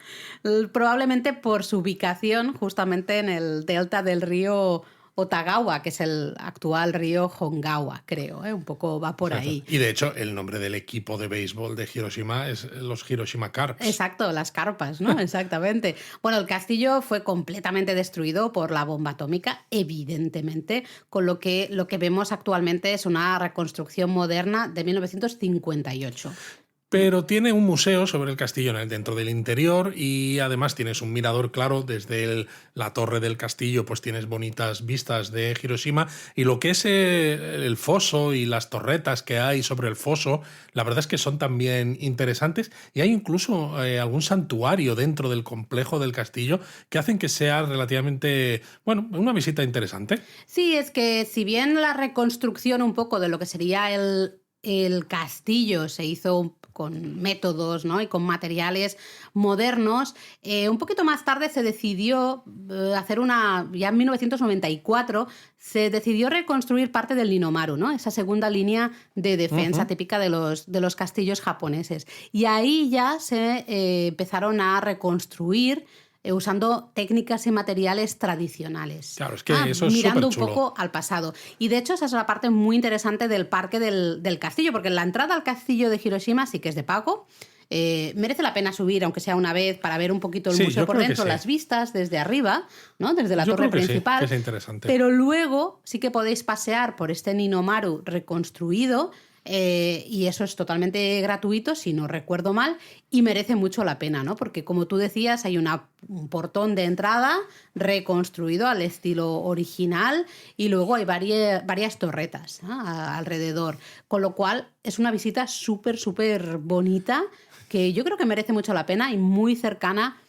Probablemente por su ubicación justamente en el delta del río Otagawa, que es el actual río Hongawa, creo, ¿eh? Un poco va por ahí. Y de hecho, el nombre del equipo de béisbol de Hiroshima es los Hiroshima Carps. Exacto, las carpas, ¿no? Exactamente. Bueno, el castillo fue completamente destruido por la bomba atómica, evidentemente, con lo que vemos actualmente es una reconstrucción moderna de 1958. Pero tiene un museo sobre el castillo dentro del interior y además tienes un mirador claro desde la torre del castillo, pues tienes bonitas vistas de Hiroshima y lo que es el foso y las torretas que hay sobre el foso, la verdad es que son también interesantes y hay incluso algún santuario dentro del complejo del castillo que hacen que sea relativamente, bueno, una visita interesante. Sí, es que si bien la reconstrucción un poco de lo que sería el castillo se hizo con métodos, ¿no? Y con materiales modernos. Un poquito más tarde se decidió hacer ya en 1994, se decidió reconstruir parte del Ninomaru, ¿no? Esa segunda línea de defensa típica de los castillos japoneses. Y ahí ya se empezaron a reconstruir usando técnicas y materiales tradicionales. Claro, es que eso es mirando un superchulo. poco al pasado. Y de hecho esa es la parte muy interesante del parque del castillo, porque la entrada al castillo de Hiroshima sí que es de pago. Merece la pena subir, aunque sea una vez, para ver un poquito el museo por dentro, las vistas desde arriba, ¿no? Desde la torre principal. Sí, que es interesante. Pero luego sí que podéis pasear por este Ninomaru reconstruido. Y eso es totalmente gratuito, si no recuerdo mal, y merece mucho la pena, ¿no? Porque como tú decías, hay un portón de entrada reconstruido al estilo original y luego hay varias torretas, ¿no? Alrededor, con lo cual es una visita súper, súper bonita que yo creo que merece mucho la pena y muy cercana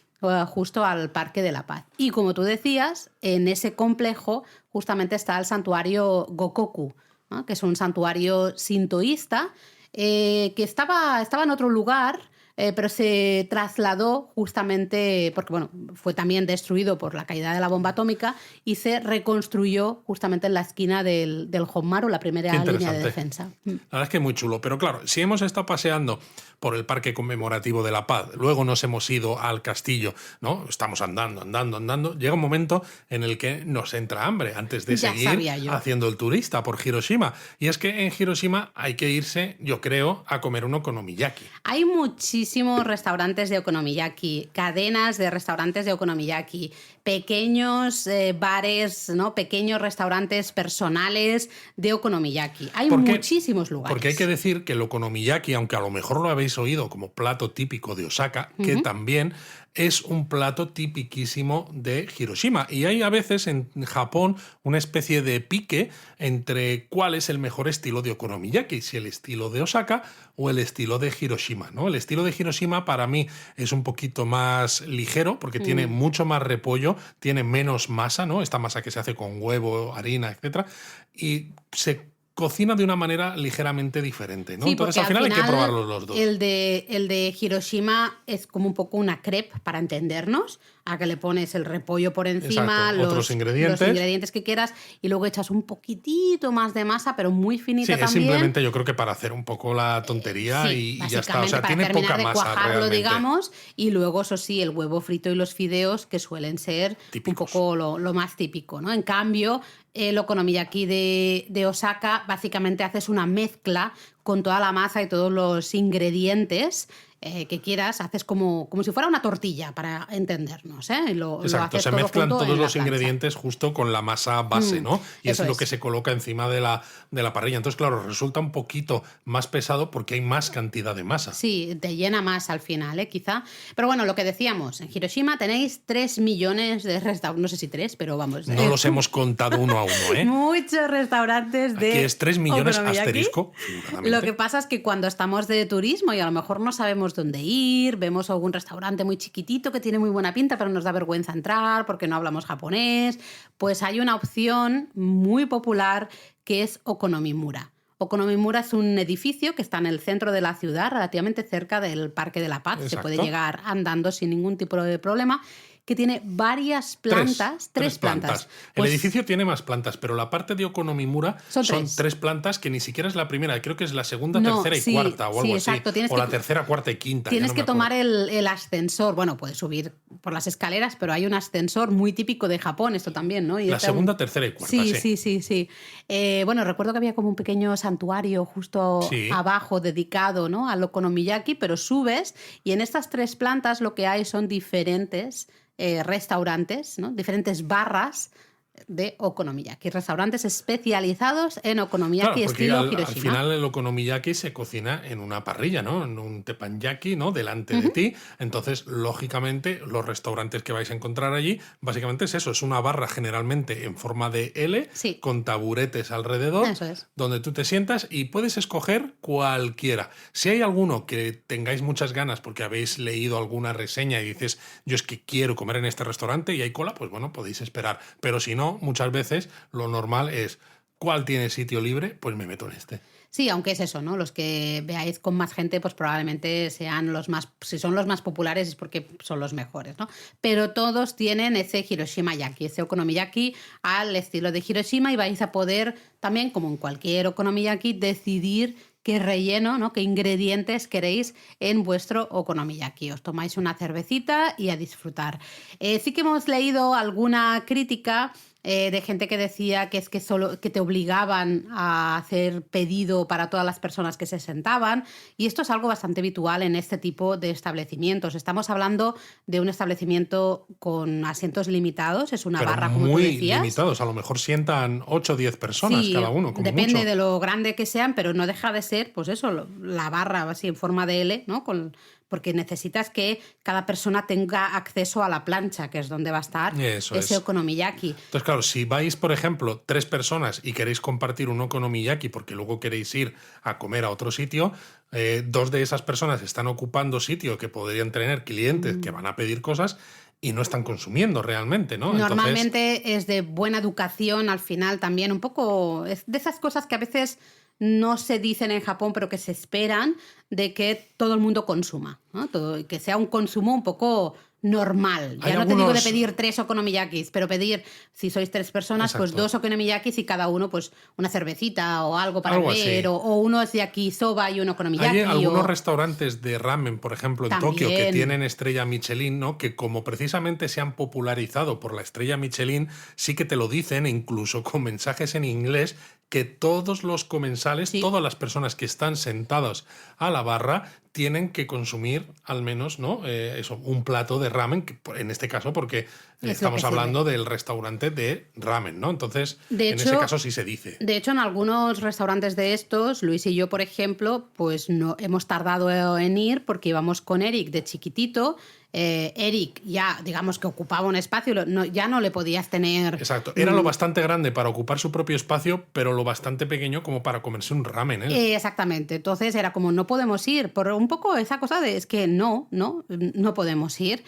justo al Parque de la Paz. Y como tú decías, en ese complejo justamente está el santuario Gokoku, ¿no? Que es un santuario sintoísta que estaba en otro lugar, pero se trasladó justamente porque bueno, fue también destruido por la caída de la bomba atómica y se reconstruyó justamente en la esquina del Honmaru, la primera línea de defensa. La verdad es que muy chulo, pero claro, si hemos estado paseando por el Parque Conmemorativo de la Paz, luego nos hemos ido al castillo, ¿no? Estamos andando, llega un momento en el que nos entra hambre antes de seguir haciendo el turista por Hiroshima. Y es que en Hiroshima hay que irse, yo creo, a comer un okonomiyaki. Hay muchísimos restaurantes de okonomiyaki, cadenas de restaurantes de okonomiyaki, pequeños bares, ¿no? Pequeños restaurantes personales de okonomiyaki. Hay muchísimos lugares. Porque hay que decir que el okonomiyaki, aunque a lo mejor lo habéis oído como plato típico de Osaka, que también es un plato tipiquísimo de Hiroshima. Y hay a veces en Japón una especie de pique entre cuál es el mejor estilo de okonomiyaki, si el estilo de Osaka o el estilo de Hiroshima, ¿no? El estilo de Hiroshima para mí es un poquito más ligero porque tiene mucho más repollo, tiene menos masa, ¿no? Esta masa que se hace con huevo, harina, etcétera, y se cocina de una manera ligeramente diferente, ¿no? Sí, entonces al final hay que probarlos los dos. El de Hiroshima es como un poco una crepe, para entendernos, a que le pones el repollo por encima, Exacto, otros ingredientes. los ingredientes que quieras, y luego echas un poquitito más de masa, pero muy finita Sí, también. es simplemente yo creo que para hacer un poco la tontería y ya está. O sea, para tiene terminar poca de masa cuajarlo, realmente. digamos, y luego, eso sí, el huevo frito y los fideos, que suelen ser Típicos. un poco lo más típico, ¿no? En cambio, el okonomiyaki de Osaka, básicamente haces una mezcla con toda la masa y todos los ingredientes que quieras, haces como si fuera una tortilla, para entendernos, ¿eh? Exacto, se mezclan todos los ingredientes justo con la masa base, ¿no? Y es lo que se coloca encima de la parrilla. Entonces, claro, resulta un poquito más pesado porque hay más cantidad de masa. Sí, te llena más al final, quizá. Pero bueno, lo que decíamos, en Hiroshima tenéis 3 millones de restaurantes, no sé si 3, pero vamos. No los hemos contado uno a uno, ¿eh? Muchos restaurantes de Aquí es 3 millones okonomiyaki. asterisco. Lo que pasa es que cuando estamos de turismo y a lo mejor no sabemos dónde ir, vemos algún restaurante muy chiquitito que tiene muy buena pinta, pero nos da vergüenza entrar porque no hablamos japonés, pues hay una opción muy popular que es Okonomimura. Okonomimura es un edificio que está en el centro de la ciudad, relativamente cerca del Parque de la Paz. Exacto. Se puede llegar andando sin ningún tipo de problema, que tiene varias plantas. Tres plantas. El edificio tiene más plantas, pero la parte de Okonomimura son 3 plantas, que ni siquiera es la primera, creo que es la segunda, tercera y cuarta o algo así. O la tercera, cuarta y quinta. Tienes que tomar el ascensor. Bueno, puedes subir por las escaleras, pero hay un ascensor muy típico de Japón, esto también, ¿no? Y la segunda, tercera y cuarta, sí. Bueno, recuerdo que había como un pequeño santuario justo abajo dedicado, ¿no?, al okonomiyaki, pero subes y en estas 3 plantas lo que hay son diferentes restaurantes, ¿no?, diferentes barras de okonomiyaki, restaurantes especializados en okonomiyaki, estilo Hiroshima. Al final el okonomiyaki se cocina en una parrilla, ¿no?, en un teppanyaki, ¿no?, delante de ti. Entonces, lógicamente, los restaurantes que vais a encontrar allí, básicamente es eso, es una barra generalmente en forma de L, con taburetes alrededor, donde tú te sientas y puedes escoger cualquiera. Si hay alguno que tengáis muchas ganas porque habéis leído alguna reseña y dices, yo es que quiero comer en este restaurante y hay cola, pues bueno, podéis esperar. Pero si no, muchas veces lo normal es, ¿cuál tiene sitio libre? Pues me meto en este. Sí, aunque es eso, ¿no? Los que veáis con más gente, pues probablemente sean los más, si son los más populares es porque son los mejores, ¿no? Pero todos tienen ese Hiroshima-yaki, ese okonomiyaki al estilo de Hiroshima, y vais a poder también, como en cualquier okonomiyaki, decidir qué relleno, ¿no?, qué ingredientes queréis en vuestro okonomiyaki. Os tomáis una cervecita y a disfrutar. Sí que hemos leído alguna crítica de gente que decía que es que solo que te obligaban a hacer pedido para todas las personas que se sentaban, y esto es algo bastante habitual en este tipo de establecimientos. Estamos hablando de un establecimiento con asientos limitados, es una barra, como tú decías. Muy limitados, a lo mejor sientan 8 o 10 personas cada uno, como depende mucho. de lo grande que sean, pero no deja de ser, pues eso, la barra así en forma de L, ¿no?, porque necesitas que cada persona tenga acceso a la plancha, que es donde va a estar ese okonomiyaki. Entonces, claro, si vais, por ejemplo, 3 personas y queréis compartir un okonomiyaki porque luego queréis ir a comer a otro sitio, 2 de esas personas están ocupando sitio que podrían tener clientes que van a pedir cosas y no están consumiendo realmente, ¿no? Normalmente es de buena educación al final también, un poco es de esas cosas que a veces no se dicen en Japón, pero que se esperan de que todo el mundo consuma, ¿no? Que sea un consumo un poco normal. Ya no te digo de pedir 3 okonomiyakis, pero pedir, si sois 3 personas, pues 2 okonomiyakis y cada uno pues una cervecita o algo para beber, o uno es yakisoba y un okonomiyaki. Hay algunos restaurantes de ramen, por ejemplo, en Tokio, que tienen estrella Michelin, ¿no?, que como precisamente se han popularizado por la estrella Michelin, sí que te lo dicen, incluso con mensajes en inglés, que todos los comensales, todas las personas que están sentados a la barra, tienen que consumir al menos, ¿no?, un plato de ramen, que en este caso porque estamos hablando del restaurante de ramen, ¿no? Entonces, en ese caso sí se dice. De hecho, en algunos restaurantes de estos, Luis y yo, por ejemplo, pues no hemos tardado en ir porque íbamos con Eric de chiquitito. Eric ya, digamos que ocupaba un espacio, ya no le podías tener... Exacto, era lo bastante grande para ocupar su propio espacio, pero lo bastante pequeño como para comerse un ramen, ¿eh? Exactamente, entonces era como, no podemos ir por un un poco esa cosa de es que no podemos ir.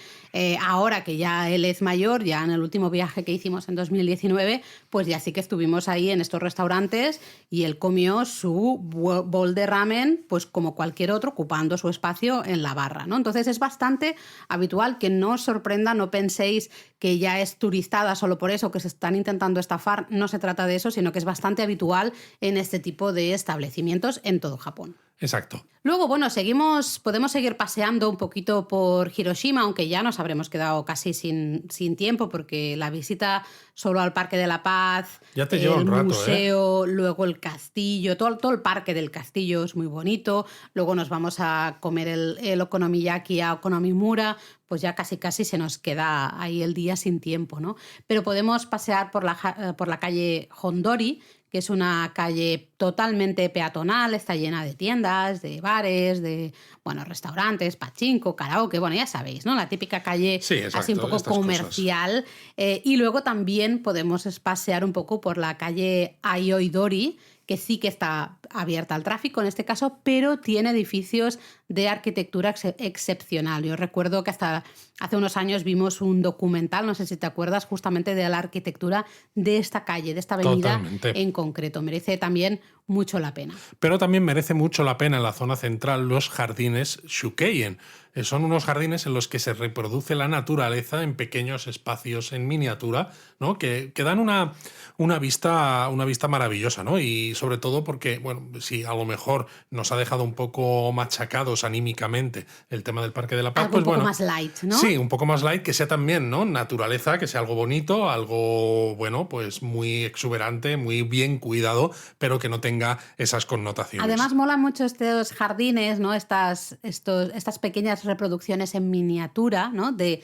Ahora que ya él es mayor, ya en el último viaje que hicimos en 2019, pues ya sí que estuvimos ahí en estos restaurantes y él comió su bol de ramen, pues como cualquier otro, ocupando su espacio en la barra, ¿no? Entonces es bastante habitual, que no os sorprenda, no penséis que ya es turistada solo por eso, que se están intentando estafar. No se trata de eso, sino que es bastante habitual en este tipo de establecimientos en todo Japón. Exacto. Luego, bueno, podemos seguir paseando un poquito por Hiroshima, aunque ya nos habremos quedado casi sin tiempo, porque la visita solo al Parque de la Paz, ya te lleva un rato, museo, luego el castillo, todo el parque del castillo es muy bonito. Luego nos vamos a comer el okonomiyaki a Okonomimura, pues ya casi se nos queda ahí el día sin tiempo, ¿no? Pero podemos pasear por la calle Hondori, que es una calle totalmente peatonal, está llena de tiendas, de bares, de restaurantes, pachinko, karaoke, ya sabéis, ¿no? La típica calle sí, exacto, así un poco comercial. Y luego también podemos pasear un poco por la calle Ayoidori, que sí que está abierta al tráfico en este caso, pero tiene edificios de arquitectura excepcional. Yo recuerdo que hasta hace unos años vimos un documental, no sé si te acuerdas, justamente de la arquitectura de esta calle, de esta avenida Totalmente. en concreto. Merece también mucho la pena. Pero también merece mucho la pena en la zona central los jardines Shukeien. Son unos jardines en los que se reproduce la naturaleza en pequeños espacios en miniatura, ¿no? que dan una vista maravillosa, ¿no? Y sobre todo porque, si a lo mejor nos ha dejado un poco machacados anímicamente el tema del Parque de la Paz, algo un poco más light, ¿no? Sí, un poco más light, que sea también, ¿no? Naturaleza, que sea algo bonito, algo, pues muy exuberante, muy bien cuidado, pero que no tenga esas connotaciones. Además, molan mucho estos jardines, ¿no? Estas pequeñas reproducciones en miniatura, ¿no? De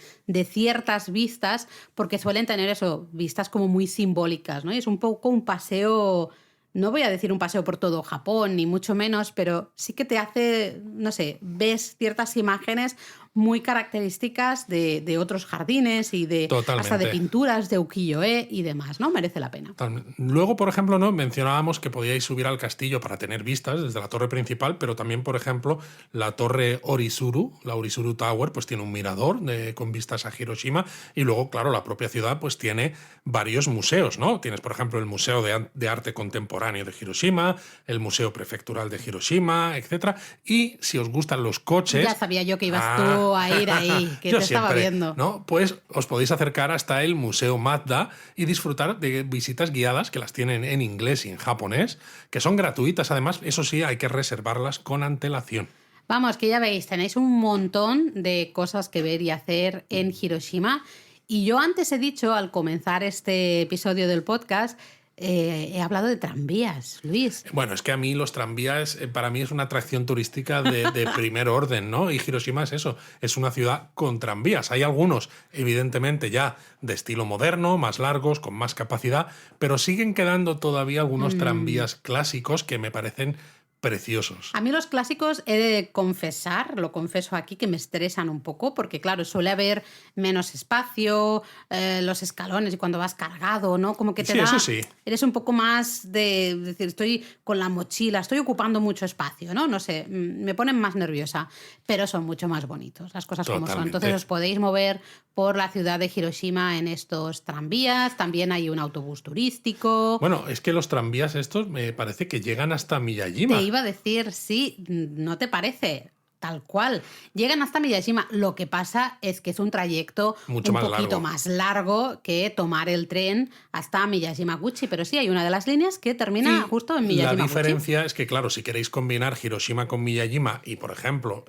ciertas vistas, porque suelen tener eso, vistas como muy simbólicas, ¿no? Y es un poco un paseo, no voy a decir un paseo por todo Japón, ni mucho menos, pero sí que te hace, no sé, ves ciertas imágenes muy características de otros jardines y hasta de pinturas de ukiyo-e y demás, ¿no? Merece la pena. Luego, por ejemplo, ¿no? Mencionábamos que podíais subir al castillo para tener vistas desde la torre principal, pero también, por ejemplo, la torre Orizuru, la Orizuru Tower, pues tiene un mirador con vistas a Hiroshima, y luego, claro, la propia ciudad pues tiene varios museos, ¿no? Tienes, por ejemplo, el Museo de Arte Contemporáneo de Hiroshima, el Museo Prefectural de Hiroshima, etc. Y si os gustan los coches... Ya sabía yo que ibas tú a ir ahí, que te estaba viendo. ¿No? Pues os podéis acercar hasta el Museo Mazda y disfrutar de visitas guiadas que las tienen en inglés y en japonés, que son gratuitas además, eso sí, hay que reservarlas con antelación. Vamos, que ya veis, tenéis un montón de cosas que ver y hacer en Hiroshima. Y yo antes he dicho, al comenzar este episodio del podcast, he hablado de tranvías, Luis. Bueno, es que a mí los tranvías, para mí es una atracción turística de primer orden, ¿no? Y Hiroshima es eso, es una ciudad con tranvías. Hay algunos, evidentemente, ya de estilo moderno, más largos, con más capacidad, pero siguen quedando todavía algunos tranvías clásicos que me parecen preciosos. A mí los clásicos he de confesar, lo confieso aquí, que me estresan un poco, porque claro, suele haber menos espacio, los escalones y cuando vas cargado, ¿no? Como que te da... Eso sí. Eres un poco más de decir, estoy con la mochila, estoy ocupando mucho espacio, ¿no? No sé, me ponen más nerviosa, pero son mucho más bonitos, las cosas como son. Entonces os podéis mover por la ciudad de Hiroshima en estos tranvías, también hay un autobús turístico. Bueno, es que los tranvías estos me parece que llegan hasta Miyajima. Te iba a decir, sí, ¿no te parece? Tal cual. Llegan hasta Miyajima. Lo que pasa es que es un trayecto mucho un poquito más largo que tomar el tren hasta Miyajima-Guchi. Pero sí, hay una de las líneas que termina justo en Miyajima-Guchi. La diferencia es que, claro, si queréis combinar Hiroshima con Miyajima y, por ejemplo,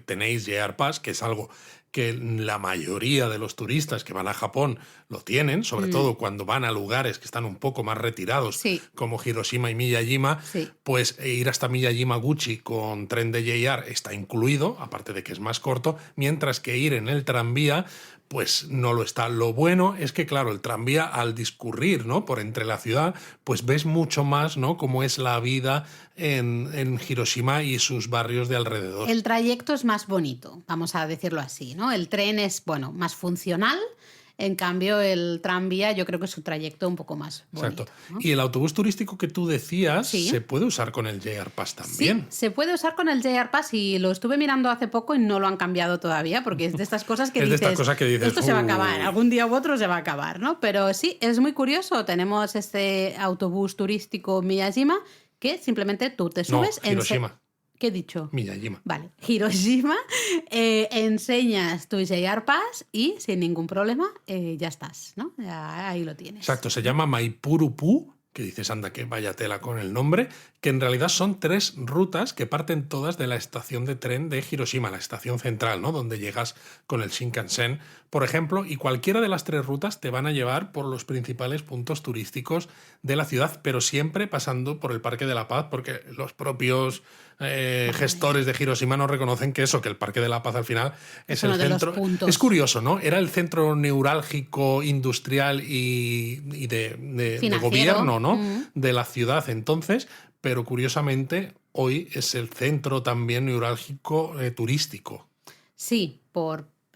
tenéis JR Pass, que es algo que la mayoría de los turistas que van a Japón lo tienen, sobre todo cuando van a lugares que están un poco más retirados, como Hiroshima y Miyajima, pues ir hasta Miyajima-Guchi con tren de JR está incluido, aparte de que es más corto, mientras que ir en el tranvía pues no lo está. Lo bueno es que, claro, el tranvía al discurrir, ¿no?, por entre la ciudad, pues ves mucho más, ¿no?, cómo es la vida en Hiroshima y sus barrios de alrededor. El trayecto es más bonito, vamos a decirlo así, ¿no? El tren es, bueno, más funcional. En cambio, el tranvía yo creo que es un trayecto un poco más bonito. Exacto. ¿No? Y el autobús turístico que tú decías Sí. se puede usar con el JR Pass también. Sí, se puede usar con el JR Pass y lo estuve mirando hace poco y no lo han cambiado todavía porque es de estas cosas que Es de dices, estas cosas que dices, esto se va a acabar, "Uy". algún día u otro se va a acabar, ¿no? Pero sí, es muy curioso, tenemos este autobús turístico Miyajima que simplemente tú te No, subes Hiroshima. ¿Qué he dicho? Miyajima. Vale, Hiroshima, enseñas tu JR Pass y sin ningún problema ya estás, ¿no? Ya ahí lo tienes. Exacto, se llama Maipurupu, que dices, anda, que vaya tela con el nombre, que en realidad son 3 rutas que parten todas de la estación de tren de Hiroshima, la estación central, ¿no? Donde llegas con el Shinkansen, por ejemplo, y cualquiera de las 3 rutas te van a llevar por los principales puntos turísticos de la ciudad, pero siempre pasando por el Parque de la Paz, porque los propios gestores de Hiroshima no reconocen que eso, que el Parque de la Paz al final es el uno de los centro. puntos. Es curioso, ¿no? Era el centro neurálgico, industrial y de Financiero. gobierno, ¿no? De la ciudad entonces, pero curiosamente hoy es el centro también neurálgico turístico. Sí,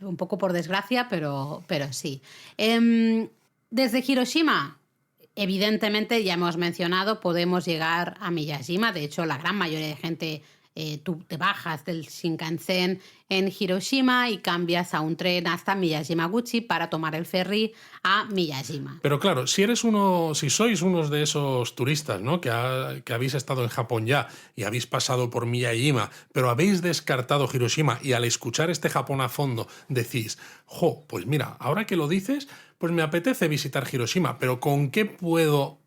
un poco por desgracia, pero sí. Desde Hiroshima, evidentemente, ya hemos mencionado, podemos llegar a Miyajima. De hecho, la gran mayoría de gente, tú te bajas del Shinkansen en Hiroshima y cambias a un tren hasta Miyajima-Guchi para tomar el ferry a Miyajima. Pero claro, si sois unos de esos turistas, ¿no? que habéis estado en Japón ya y habéis pasado por Miyajima, pero habéis descartado Hiroshima y al escuchar este Japón a fondo decís, pues mira, ahora que lo dices, pues me apetece visitar Hiroshima, pero ¿con qué puedo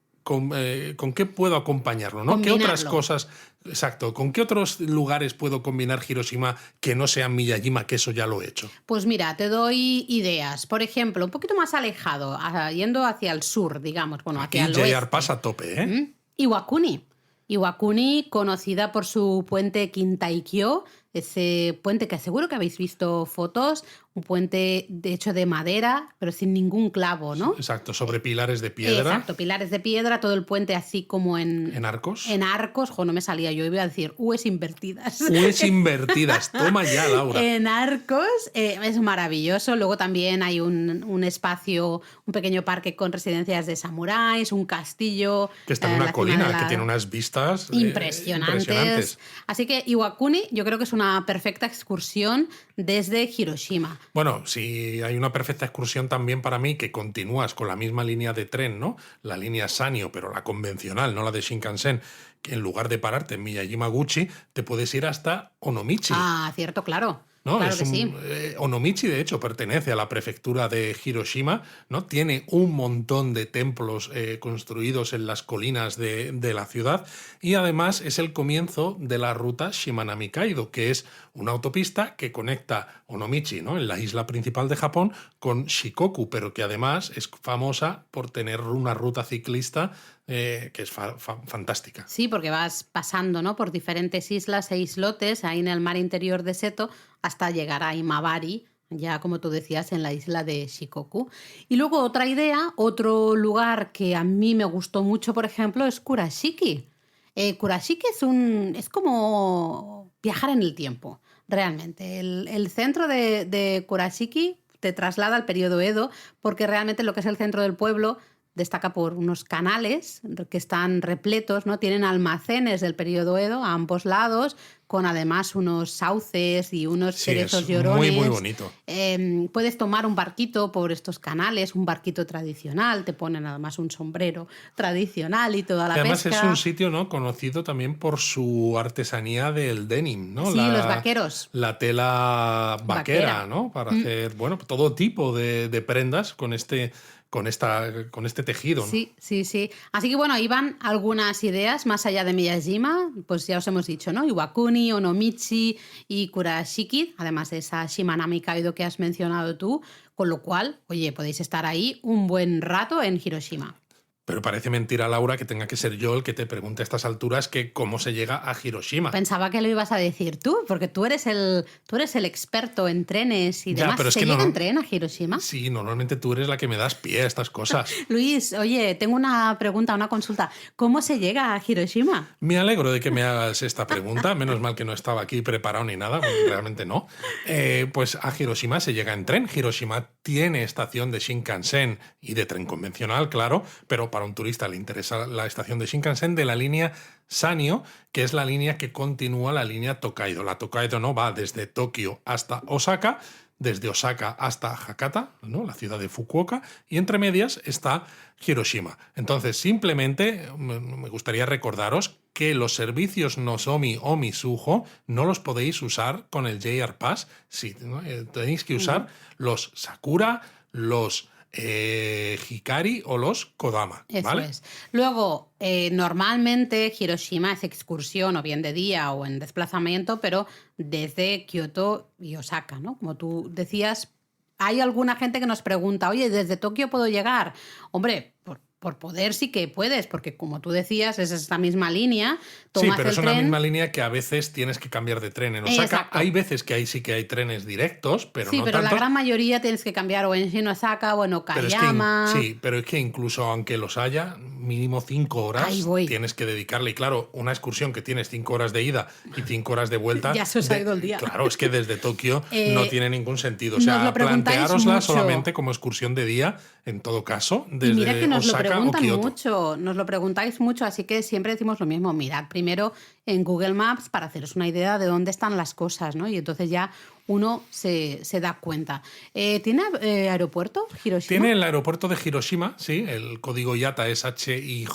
acompañarlo? ¿No? ¿Qué otras cosas? Exacto. ¿Con qué otros lugares puedo combinar Hiroshima que no sean Miyajima, que eso ya lo he hecho? Pues mira, te doy ideas. Por ejemplo, un poquito más alejado, yendo hacia el sur, digamos. Bueno, Aquí hacia el oeste. JR Pass a tope, ¿eh? Iwakuni. Iwakuni, conocida por su puente Kintaikyo, ese puente que seguro que habéis visto fotos, un puente de hecho de madera, pero sin ningún clavo, ¿no? Exacto, sobre pilares de piedra. Exacto, pilares de piedra, todo el puente así como ¿En arcos? En arcos, no me salía, yo iba a decir U's invertidas. U's invertidas, toma ya, Laura. En arcos, es maravilloso. Luego también hay un espacio, un pequeño parque con residencias de samuráis, un castillo. Que está en una colina, que tiene unas vistas impresionantes. Así que Iwakuni yo creo que es una perfecta excursión desde Hiroshima. Bueno, si hay una perfecta excursión también para mí que continúas con la misma línea de tren, ¿no? La línea Sanyo, pero la convencional, no la de Shinkansen, que en lugar de pararte en Miyajima-Guchi, te puedes ir hasta Onomichi. Ah, cierto, claro. ¿No? Claro que sí. Onomichi, de hecho, pertenece a la prefectura de Hiroshima, ¿no? Tiene un montón de templos construidos en las colinas de la ciudad y además es el comienzo de la ruta Shimanami-Kaido, que es una autopista que conecta Onomichi, ¿no? En la isla principal de Japón, con Shikoku, pero que además es famosa por tener una ruta ciclista que es fantástica. Sí, porque vas pasando, ¿no? Por diferentes islas e islotes ahí en el mar interior de Seto hasta llegar a Imabari, ya como tú decías, en la isla de Shikoku. Y luego otra idea, otro lugar que a mí me gustó mucho, por ejemplo, es Kurashiki. Kurashiki es como viajar en el tiempo, realmente. El centro de Kurashiki te traslada al periodo Edo, porque realmente lo que es el centro del pueblo destaca por unos canales que están repletos, ¿no? Tienen almacenes del periodo Edo a ambos lados, con además unos sauces y unos cerezos llorones. Muy, muy bonito. Puedes tomar un barquito por estos canales, un barquito tradicional, te ponen además un sombrero tradicional y toda la además pesca. Es un sitio, ¿no? Conocido también por su artesanía del denim, ¿no? Sí, los vaqueros. La tela vaquera, ¿no? Para hacer, bueno, todo tipo de prendas con este tejido, ¿no? Sí, sí, sí. Así que bueno, ahí van algunas ideas más allá de Miyajima, pues ya os hemos dicho, ¿no? Iwakuni, Onomichi y Kurashiki, además de esa Shimanami Kaido que has mencionado tú, con lo cual, oye, podéis estar ahí un buen rato en Hiroshima. Pero parece mentira, Laura, que tenga que ser yo el que te pregunte a estas alturas que cómo se llega a Hiroshima. Pensaba que lo ibas a decir tú, porque tú eres el experto en trenes y Ya, demás. pero es ¿Se que llega no- en tren a Hiroshima? Sí, normalmente tú eres la que me das pie a estas cosas. Luis, oye, tengo una pregunta, una consulta. ¿Cómo se llega a Hiroshima? Me alegro de que me hagas esta pregunta. Menos mal que no estaba aquí preparado ni nada, porque realmente no. Pues a Hiroshima se llega en tren. Hiroshima tiene estación de Shinkansen y de tren convencional, claro, pero para un turista le interesa la estación de Shinkansen de la línea Sanyo, que es la línea que continúa la línea Tokaido. La Tokaido no va desde Tokio hasta Osaka, desde Osaka hasta Hakata, ¿no? La ciudad de Fukuoka, y entre medias está Hiroshima. Entonces, simplemente me gustaría recordaros que los servicios Nozomi o Misuho no los podéis usar con el JR Pass. Sí, ¿no? Tenéis que usar los Sakura, los Hikari o los Kodama. Eso ¿vale? es. Luego, normalmente Hiroshima es excursión o bien de día o en desplazamiento, pero desde Kioto y Osaka, ¿no? Como tú decías, hay alguna gente que nos pregunta, oye, ¿desde Tokio puedo llegar? Hombre, por poder sí que puedes, porque como tú decías, es esta misma línea, Sí, tomas pero el es una tren. misma línea que a veces tienes que cambiar de tren. En Osaka Exacto. hay veces que ahí sí que hay trenes directos, pero Sí, no pero la tantos. gran mayoría tienes que cambiar o en Shin-Osaka o en Pero es que, Okayama. sí, pero es que incluso aunque los haya, mínimo 5 horas Ahí voy. tienes que dedicarle. Y claro, una excursión que tienes 5 horas de ida y 5 horas de vuelta. Ya se os ha ido el día. Claro, es que desde Tokio no tiene ningún sentido. O nos sea, lo preguntáis planteárosla mucho. solamente como excursión de día, en todo caso, Y desde mira que nos lo Osaka o preguntan Kioto. mucho, nos lo preguntáis mucho, así que siempre decimos lo mismo, mirad primero en Google Maps para haceros una idea de dónde están las cosas, ¿no? Y entonces ya uno se da cuenta. ¿Tiene aeropuerto Hiroshima? Tiene el aeropuerto de Hiroshima, sí, el código IATA es HIJ.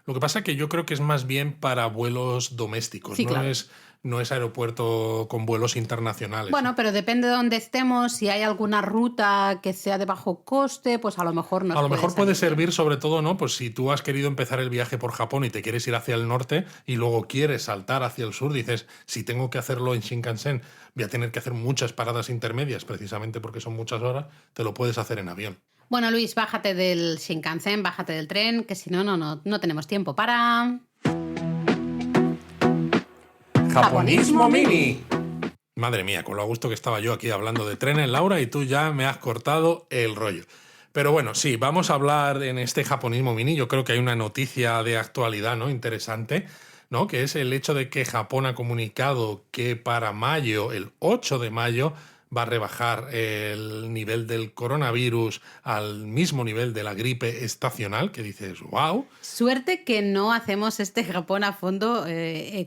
Lo que pasa es que yo creo que es más bien para vuelos domésticos, Sí, no claro. no es aeropuerto con vuelos internacionales. Bueno, pero depende de dónde estemos, si hay alguna ruta que sea de bajo coste, pues a lo mejor nos a lo mejor puede salir bien. servir sobre todo, ¿no? Pues si tú has querido empezar el viaje por Japón y te quieres ir hacia el norte y luego quieres saltar hacia el sur, dices, si tengo que hacerlo en Shinkansen, voy a tener que hacer muchas paradas intermedias, precisamente porque son muchas horas, te lo puedes hacer en avión. Bueno, Luis, bájate del Shinkansen, bájate del tren, que si no, no tenemos tiempo para... Japonismo Mini. Madre mía, con lo a gusto que estaba yo aquí hablando de trenes, Laura, y tú ya me has cortado el rollo. Pero bueno, sí, vamos a hablar en este japonismo mini. Yo creo que hay una noticia de actualidad, ¿no? Interesante, ¿no? Que es el hecho de que Japón ha comunicado que para mayo, el 8 de mayo, va a rebajar el nivel del coronavirus al mismo nivel de la gripe estacional, que dices, wow. Suerte que no hacemos este Japón a fondo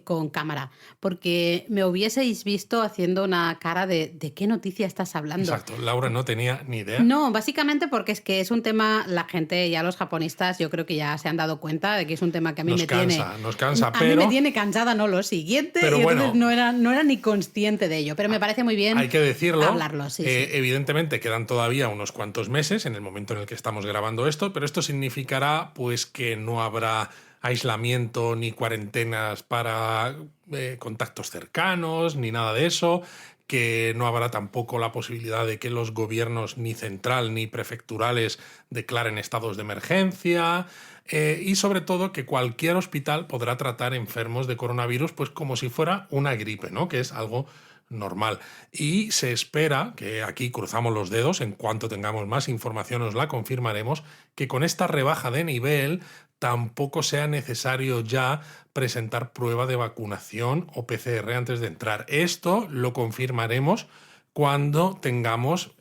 con cámara, porque me hubieseis visto haciendo una cara de qué noticia estás hablando. Exacto, Laura no tenía ni idea. No, básicamente porque es que es un tema, la gente, ya los japonistas, yo creo que ya se han dado cuenta de que es un tema que a mí Nos me cansa, a pero... mí me tiene cansada, no lo siguiente, Pero y bueno, entonces no era ni consciente de ello, pero me parece muy bien hay que decirlo, hablarlo, sí, sí. Evidentemente quedan todavía unos cuantos meses en el momento en el que estamos grabando esto, pero esto significará pues que no habrá aislamiento ni cuarentenas para contactos cercanos ni nada de eso, que no habrá tampoco la posibilidad de que los gobiernos ni central ni prefecturales declaren estados de emergencia y sobre todo que cualquier hospital podrá tratar enfermos de coronavirus pues como si fuera una gripe, ¿no? Que es algo normal. Y se espera, que aquí cruzamos los dedos, en cuanto tengamos más información os la confirmaremos, que con esta rebaja de nivel tampoco sea necesario ya presentar prueba de vacunación o PCR antes de entrar. Esto lo confirmaremos cuando tengamos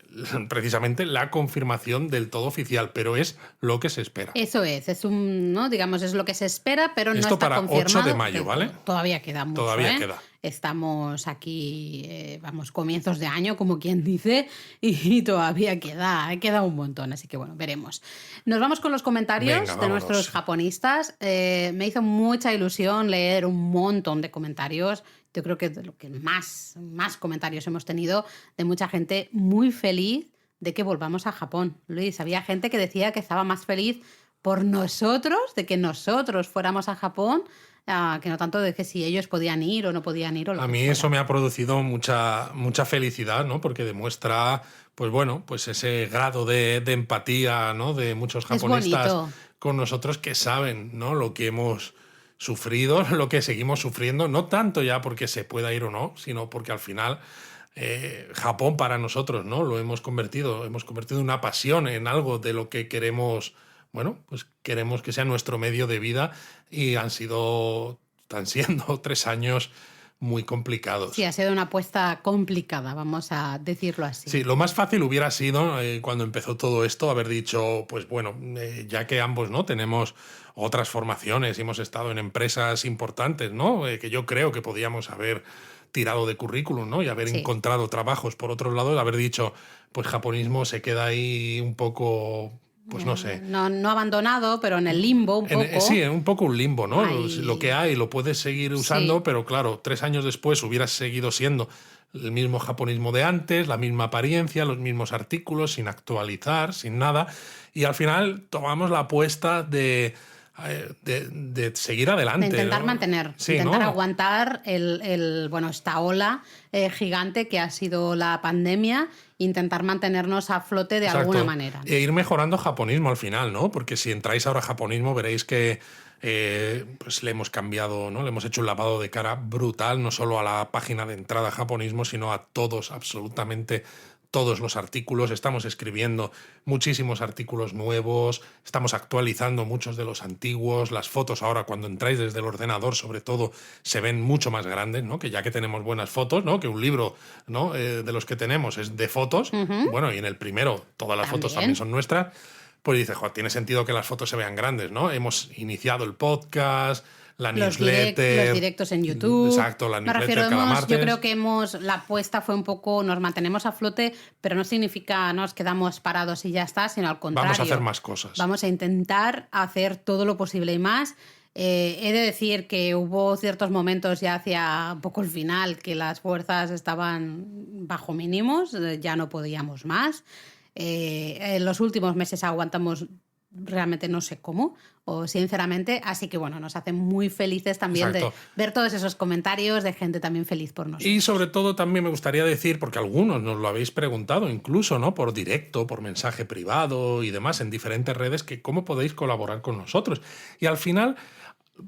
precisamente la confirmación del todo oficial, pero es lo que se espera. Eso es ¿no? Digamos, es lo que se espera, pero no Esto está para confirmado. 8 de mayo, ¿vale? Todavía queda mucho. Todavía queda. Estamos aquí, vamos, comienzos de año, como quien dice, y todavía queda un montón, así que bueno, veremos. Nos vamos con los comentarios. Venga, de nuestros japonistas. Me hizo mucha ilusión leer un montón de comentarios. Yo creo que de lo que más comentarios hemos tenido de mucha gente muy feliz de que volvamos a Japón. Luis, había gente que decía que estaba más feliz por nosotros, de que nosotros fuéramos a Japón, que no tanto de que si ellos podían ir o no podían ir. O lo a que mí fuera. eso me ha producido mucha felicidad, ¿no? Porque demuestra, pues bueno, pues ese grado de empatía, ¿no? De muchos japonistas con nosotros que saben, ¿no?, lo que hemos sufrido, lo que seguimos sufriendo, no tanto ya porque se pueda ir o no, sino porque al final Japón para nosotros, ¿no?, lo hemos convertido en una pasión, en algo de lo que queremos, bueno, pues queremos que sea nuestro medio de vida, y están siendo 3 años muy complicados. Sí, ha sido una apuesta complicada, vamos a decirlo así. Sí, lo más fácil hubiera sido, cuando empezó todo esto, haber dicho, pues bueno, ya que ambos, ¿no?, tenemos otras formaciones y hemos estado en empresas importantes, ¿no?, que yo creo que podíamos haber tirado de currículum, ¿no?, y haber encontrado trabajos por otro lado, haber dicho, pues japonismo se queda ahí un poco, pues no sé. No abandonado, pero en el limbo un poco. Sí, un poco un limbo, ¿no? Ay. Lo que hay lo puedes seguir usando, Sí. pero claro, 3 años después hubieras seguido siendo el mismo japonismo de antes, la misma apariencia, los mismos artículos, sin actualizar, sin nada. Y al final tomamos la apuesta de seguir adelante. De intentar ¿no? mantener, Sí, intentar ¿no? aguantar esta ola gigante que ha sido la pandemia, intentar mantenernos a flote de Exacto. alguna manera. E ir mejorando japonismo al final, ¿no? Porque si entráis ahora a japonismo veréis que pues le hemos cambiado, ¿no? Le hemos hecho un lavado de cara brutal, no solo a la página de entrada a japonismo, sino a todos, absolutamente todos los artículos. Estamos escribiendo muchísimos artículos nuevos, estamos actualizando muchos de los antiguos. Las fotos ahora, cuando entráis desde el ordenador, sobre todo, se ven mucho más grandes, ¿no? Que ya que tenemos buenas fotos, ¿no? Que un libro, ¿no?, de los que tenemos es de fotos. Bueno, y en el primero todas las fotos también son nuestras. Pues dices, joder, tiene sentido que las fotos se vean grandes, ¿no? Hemos iniciado el podcast, la newsletter. Los directos en YouTube. Exacto, la newsletter cada martes. Yo creo que la apuesta fue un poco, nos mantenemos a flote, pero no significa nos quedamos parados y ya está, sino al contrario. Vamos a hacer más cosas. Vamos a intentar hacer todo lo posible y más. He de decir que hubo ciertos momentos ya hacia un poco el final que las fuerzas estaban bajo mínimos, ya no podíamos más. En los últimos meses aguantamos realmente no sé cómo, o sinceramente, así que bueno, nos hace muy felices también de ver todos esos comentarios de gente también feliz por nosotros. Y sobre todo también me gustaría decir, porque algunos nos lo habéis preguntado incluso, ¿no?, por directo, por mensaje privado y demás en diferentes redes, que cómo podéis colaborar con nosotros. Y al final,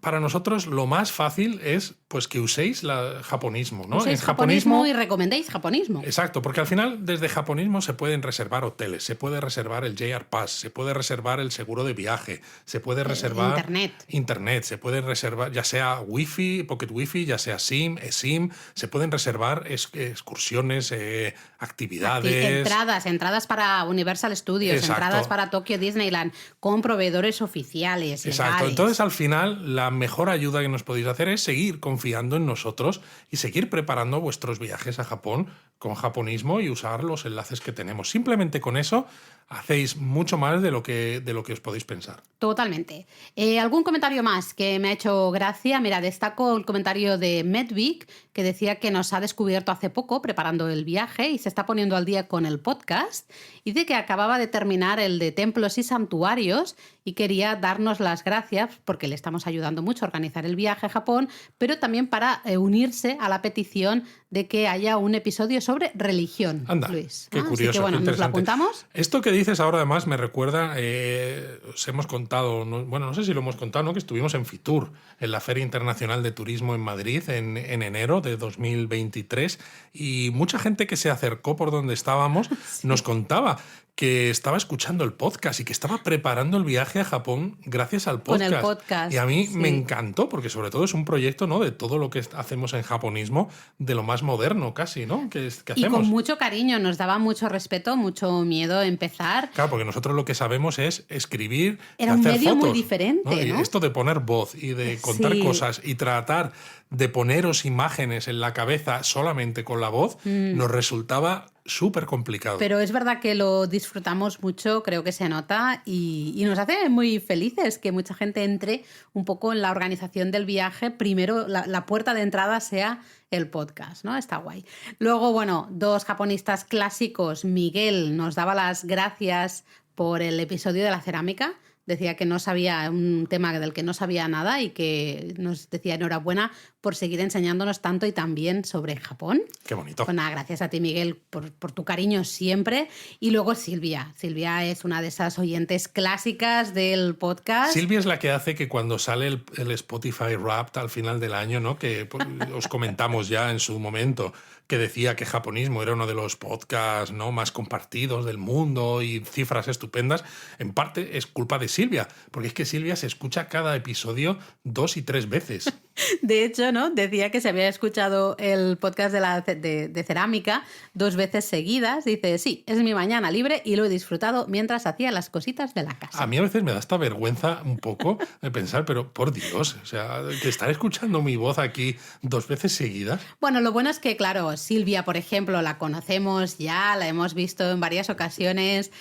para nosotros lo más fácil es pues que uséis japonismo, ¿no? Uséis japonismo y recomendéis japonismo. Exacto, porque al final desde japonismo se pueden reservar hoteles, se puede reservar el JR Pass, se puede reservar el seguro de viaje, se puede reservar internet, se puede reservar ya sea Wi-Fi, Pocket Wi-Fi, ya sea SIM, eSIM, se pueden reservar excursiones, actividades. Entradas para Universal Studios, entradas para Tokyo Disneyland, con proveedores oficiales. Exacto, legales. Entonces al final la mejor ayuda que nos podéis hacer es seguir confiando en nosotros y seguir preparando vuestros viajes a Japón con japonismo y usar los enlaces que tenemos. Simplemente con eso hacéis mucho más de lo que os podéis pensar. Totalmente. ¿Algún comentario más que me ha hecho gracia? Mira, destaco el comentario de Medvic, que decía que nos ha descubierto hace poco preparando el viaje y se está poniendo al día con el podcast, y de que acababa de terminar el de templos y santuarios y quería darnos las gracias porque le estamos ayudando mucho a organizar el viaje a Japón, pero también para unirse a la petición de que haya un episodio sobre religión. Anda, Luis. qué curioso, así que bueno, qué ¿nos lo apuntamos? Esto que dices ahora además me recuerda, os hemos contado, no sé si lo hemos contado, ¿no?, que estuvimos en Fitur, en la Feria Internacional de Turismo en Madrid en enero de 2023, y mucha gente que se acercó por donde estábamos nos contaba que estaba escuchando el podcast y que estaba preparando el viaje a Japón gracias al podcast. Con el podcast. Y a mí me encantó, porque sobre todo es un proyecto, ¿no?, de todo lo que hacemos en japonismo, de lo más moderno casi, ¿no?, que hacemos. Y con mucho cariño, nos daba mucho respeto, mucho miedo empezar. Claro, porque nosotros lo que sabemos es escribir y Era hacer un medio fotos, muy diferente, Y ¿no? esto de poner voz y de contar cosas y tratar de poneros imágenes en la cabeza solamente con la voz, nos resultaba súper complicado. Pero es verdad que lo disfrutamos mucho, creo que se nota, y nos hace muy felices que mucha gente entre un poco en la organización del viaje. Primero, la puerta de entrada sea el podcast, ¿no? Está guay. Luego, bueno, 2 japonistas clásicos. Miguel nos daba las gracias por el episodio de la cerámica, decía que no sabía un tema del que no sabía nada y que nos decía enhorabuena por seguir enseñándonos tanto y tan bien sobre Japón. Qué bonito. Pues nada, gracias a ti, Miguel, por tu cariño siempre. Y luego Silvia. Silvia es una de esas oyentes clásicas del podcast. Silvia es la que hace que cuando sale el Spotify Wrapped al final del año, ¿no? Que pues, os comentamos ya en su momento, que decía que Japonismo era uno de los podcasts, ¿no?, más compartidos del mundo y cifras estupendas. En parte es culpa de Silvia, porque es que Silvia se escucha cada episodio 2 y 3 veces. De hecho, ¿no? Decía que se había escuchado el podcast de cerámica 2 veces seguidas. Dice, sí, es mi mañana libre y lo he disfrutado mientras hacía las cositas de la casa. A mí a veces me da esta vergüenza un poco de pensar, pero por Dios, o sea, que estar escuchando mi voz aquí 2 veces seguidas. Bueno, lo bueno es que, claro, Silvia, por ejemplo, la conocemos ya, la hemos visto en varias ocasiones,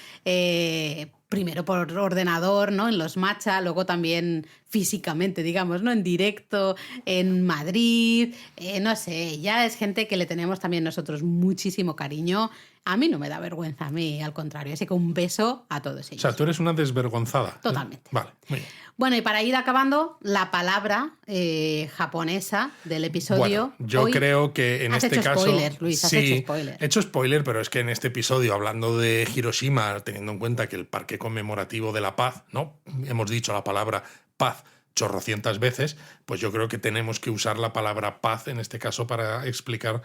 primero por ordenador, ¿no? En los matcha, luego también físicamente, digamos, ¿no? En directo, en Madrid, no sé, ya es gente que le tenemos también nosotros muchísimo cariño. A mí no me da vergüenza, a mí al contrario, así que un beso a todos ellos. O sea, tú eres una desvergonzada. Totalmente. Vale, muy bien. Bueno, y para ir acabando, la palabra japonesa del episodio. Bueno, yo creo que en este caso. Spoiler, Luis, has hecho spoiler. He hecho spoiler, pero es que en este episodio, hablando de Hiroshima, teniendo en cuenta que el Parque Conmemorativo de la Paz, ¿no? Hemos dicho la palabra paz chorrocientas veces, pues yo creo que tenemos que usar la palabra paz en este caso para explicar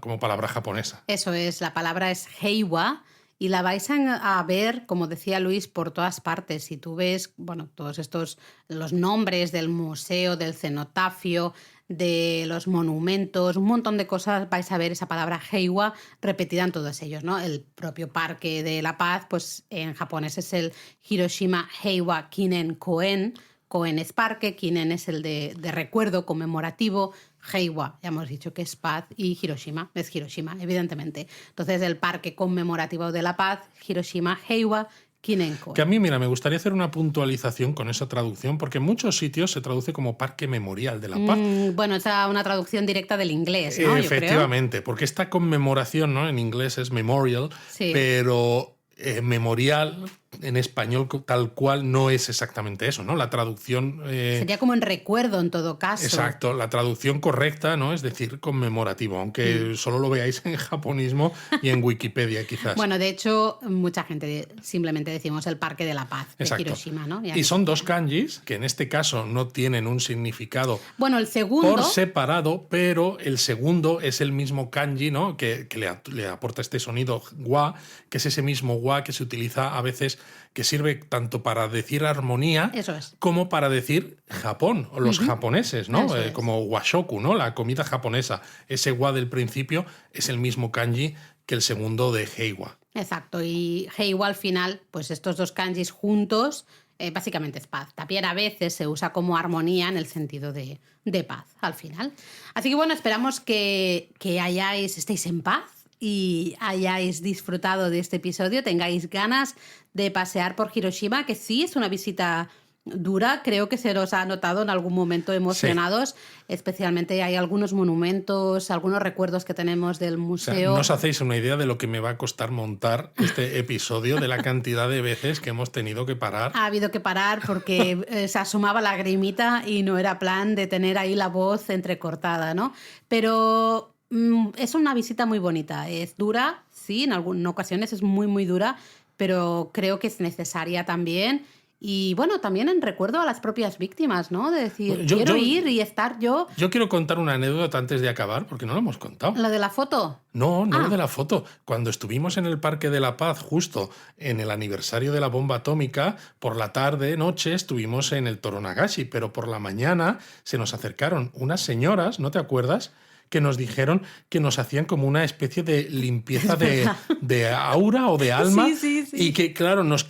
como palabra japonesa. Eso es, la palabra es heiwa. Y la vais a ver, como decía Luis, por todas partes. Si tú ves, bueno, todos estos, los nombres del museo, del cenotafio, de los monumentos, un montón de cosas, vais a ver esa palabra heiwa repetida en todos ellos, ¿no? El propio Parque de la Paz, pues en japonés es el Hiroshima Heiwa Kinen Koen. Koen es parque, Kinen es el de recuerdo conmemorativo, Heiwa, ya hemos dicho que es paz, y Hiroshima es Hiroshima, evidentemente. Entonces, el Parque Conmemorativo de la Paz, Hiroshima Heiwa Kinen Koen. Que a mí, mira, me gustaría hacer una puntualización con esa traducción, porque en muchos sitios se traduce como Parque Memorial de la Paz. Bueno, es una traducción directa del inglés, ¿no? Efectivamente, yo creo. Porque esta conmemoración, ¿no?, en inglés es memorial, sí. Pero memorial en español tal cual no es exactamente eso, ¿no? La traducción... sería como en recuerdo en todo caso. Exacto, la traducción correcta, ¿no?, es decir, conmemorativo, aunque solo lo veáis en japonismo y en Wikipedia quizás. Bueno, de hecho, mucha gente simplemente decimos el Parque de la Paz de Hiroshima, ¿no? Y son 2 kanjis que en este caso no tienen un significado el segundo por separado, pero el segundo es el mismo kanji, ¿no?, que le aporta este sonido wa, que es ese mismo wa que se utiliza a veces, que sirve tanto para decir armonía como para decir Japón o los japoneses, ¿no? Como washoku, ¿no?, la comida japonesa. Ese wa del principio es el mismo kanji que el segundo de heiwa. Exacto, y heiwa al final, pues estos 2 kanjis juntos, básicamente es paz. También a veces se usa como armonía en el sentido de paz al final. Así que bueno, esperamos que estéis en paz y hayáis disfrutado de este episodio, tengáis ganas de pasear por Hiroshima, que sí es una visita dura, creo que se los ha notado en algún momento emocionados, especialmente hay algunos monumentos, algunos recuerdos que tenemos del museo. O sea, no os hacéis una idea de lo que me va a costar montar este episodio, de la cantidad de veces que hemos tenido que parar. Ha habido que parar porque se asomaba la lagrimita y no era plan de tener ahí la voz entrecortada, ¿no? Pero es una visita muy bonita, es dura, sí, en algunas ocasiones es muy, muy dura, pero creo que es necesaria también. Y bueno, también en recuerdo a las propias víctimas, ¿no? De decir, quiero ir y estar yo. Yo quiero contar una anécdota antes de acabar, porque no lo hemos contado. ¿Lo de la foto? No lo de la foto. Cuando estuvimos en el Parque de la Paz, justo en el aniversario de la bomba atómica, por la tarde, noche, estuvimos en el Toronagashi, pero por la mañana se nos acercaron unas señoras, ¿no te acuerdas?, que nos dijeron que nos hacían como una especie de limpieza de aura o de alma. Sí. Y que, claro, nos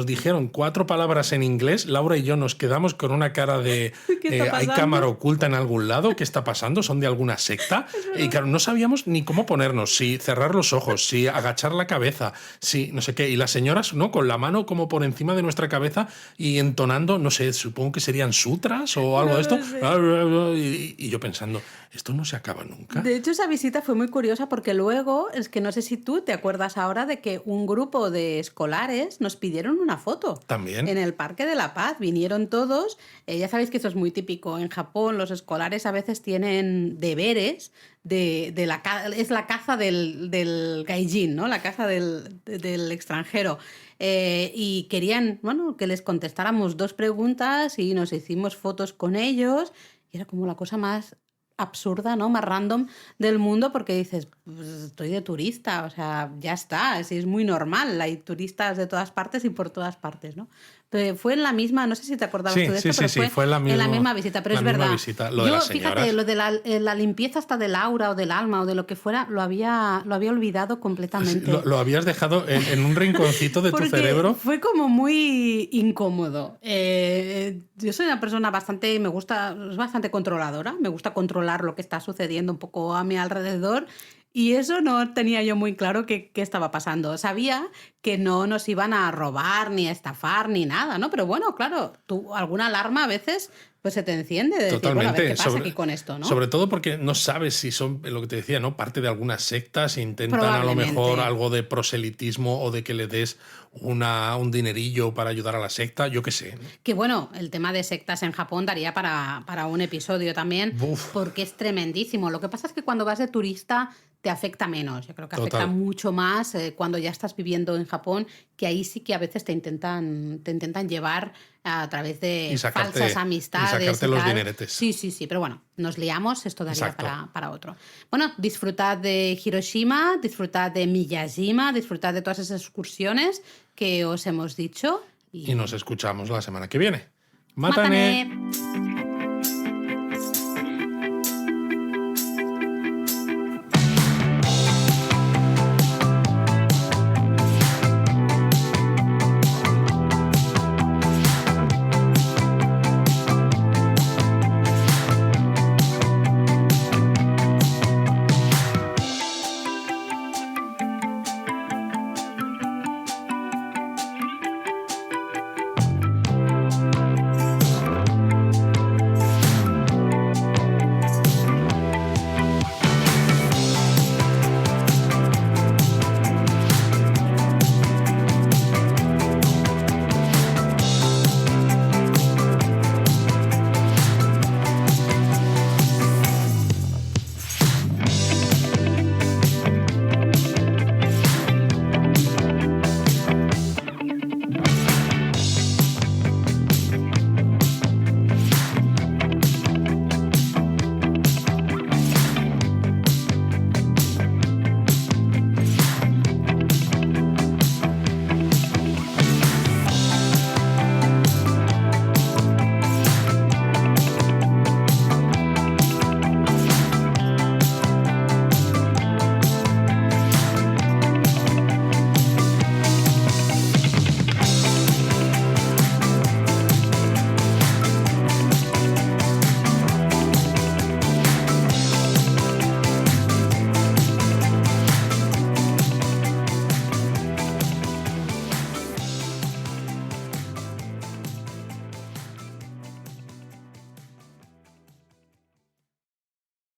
dijeron 4 palabras en inglés. Laura y yo nos quedamos con una cara de ¿hay cámara oculta en algún lado? ¿Qué está pasando? ¿Son de alguna secta? Y claro, no sabíamos ni cómo ponernos, si cerrar los ojos, si agachar la cabeza, si no sé qué. Y las señoras, ¿no?, con la mano como por encima de nuestra cabeza y entonando, no sé, supongo que serían sutras o algo de esto. Y yo pensando, esto no se acaba nunca. De hecho, esa visita fue muy curiosa porque luego, es que no sé si tú te acuerdas ahora de que un grupo de de escolares nos pidieron una foto. También. En el Parque de la Paz vinieron todos. Ya sabéis que eso es muy típico. En Japón los escolares a veces tienen deberes es la caza del gaijin, ¿no? La caza del extranjero. Y querían, bueno, que les contestáramos 2 preguntas y nos hicimos fotos con ellos. Y era como la cosa más absurda, ¿no? Más random del mundo, porque dices, pues estoy de turista, o sea, ya está, así es muy normal, hay turistas de todas partes y por todas partes, ¿no? Pero fue en la misma, no sé si te acordabas tú de esto, pero fue en la misma visita, pero es verdad. Lo de las señoras. Fíjate, lo de la limpieza hasta del aura o del alma o de lo que fuera, lo había olvidado completamente. Lo habías dejado en un rinconcito de tu cerebro. Fue como muy incómodo. Yo soy una persona bastante controladora, me gusta controlar lo que está sucediendo un poco a mi alrededor. Y eso no tenía yo muy claro qué estaba pasando. Sabía que no nos iban a robar, ni a estafar, ni nada, ¿no? Pero bueno, claro, alguna alarma a veces pues se te enciende de decir, Totalmente. Bueno, a ver qué pasa aquí con esto, ¿no? Sobre todo porque no sabes si son, lo que te decía, ¿no? Parte de algunas sectas, intentan a lo mejor algo de proselitismo o de que le des un dinerillo para ayudar a la secta, yo qué sé. Que bueno, el tema de sectas en Japón daría para un episodio también, porque es tremendísimo. Lo que pasa es que cuando vas de turista te afecta menos. Yo creo que afecta mucho más cuando ya estás viviendo en Japón, que ahí sí que a veces te intentan llevar a través de falsas amistades. Y sacarte los dineretes. Sí, pero bueno, nos liamos, esto daría para otro. Bueno, disfrutad de Hiroshima, disfrutad de Miyajima, disfrutad de todas esas excursiones que os hemos dicho. Y nos escuchamos la semana que viene. ¡Mátane!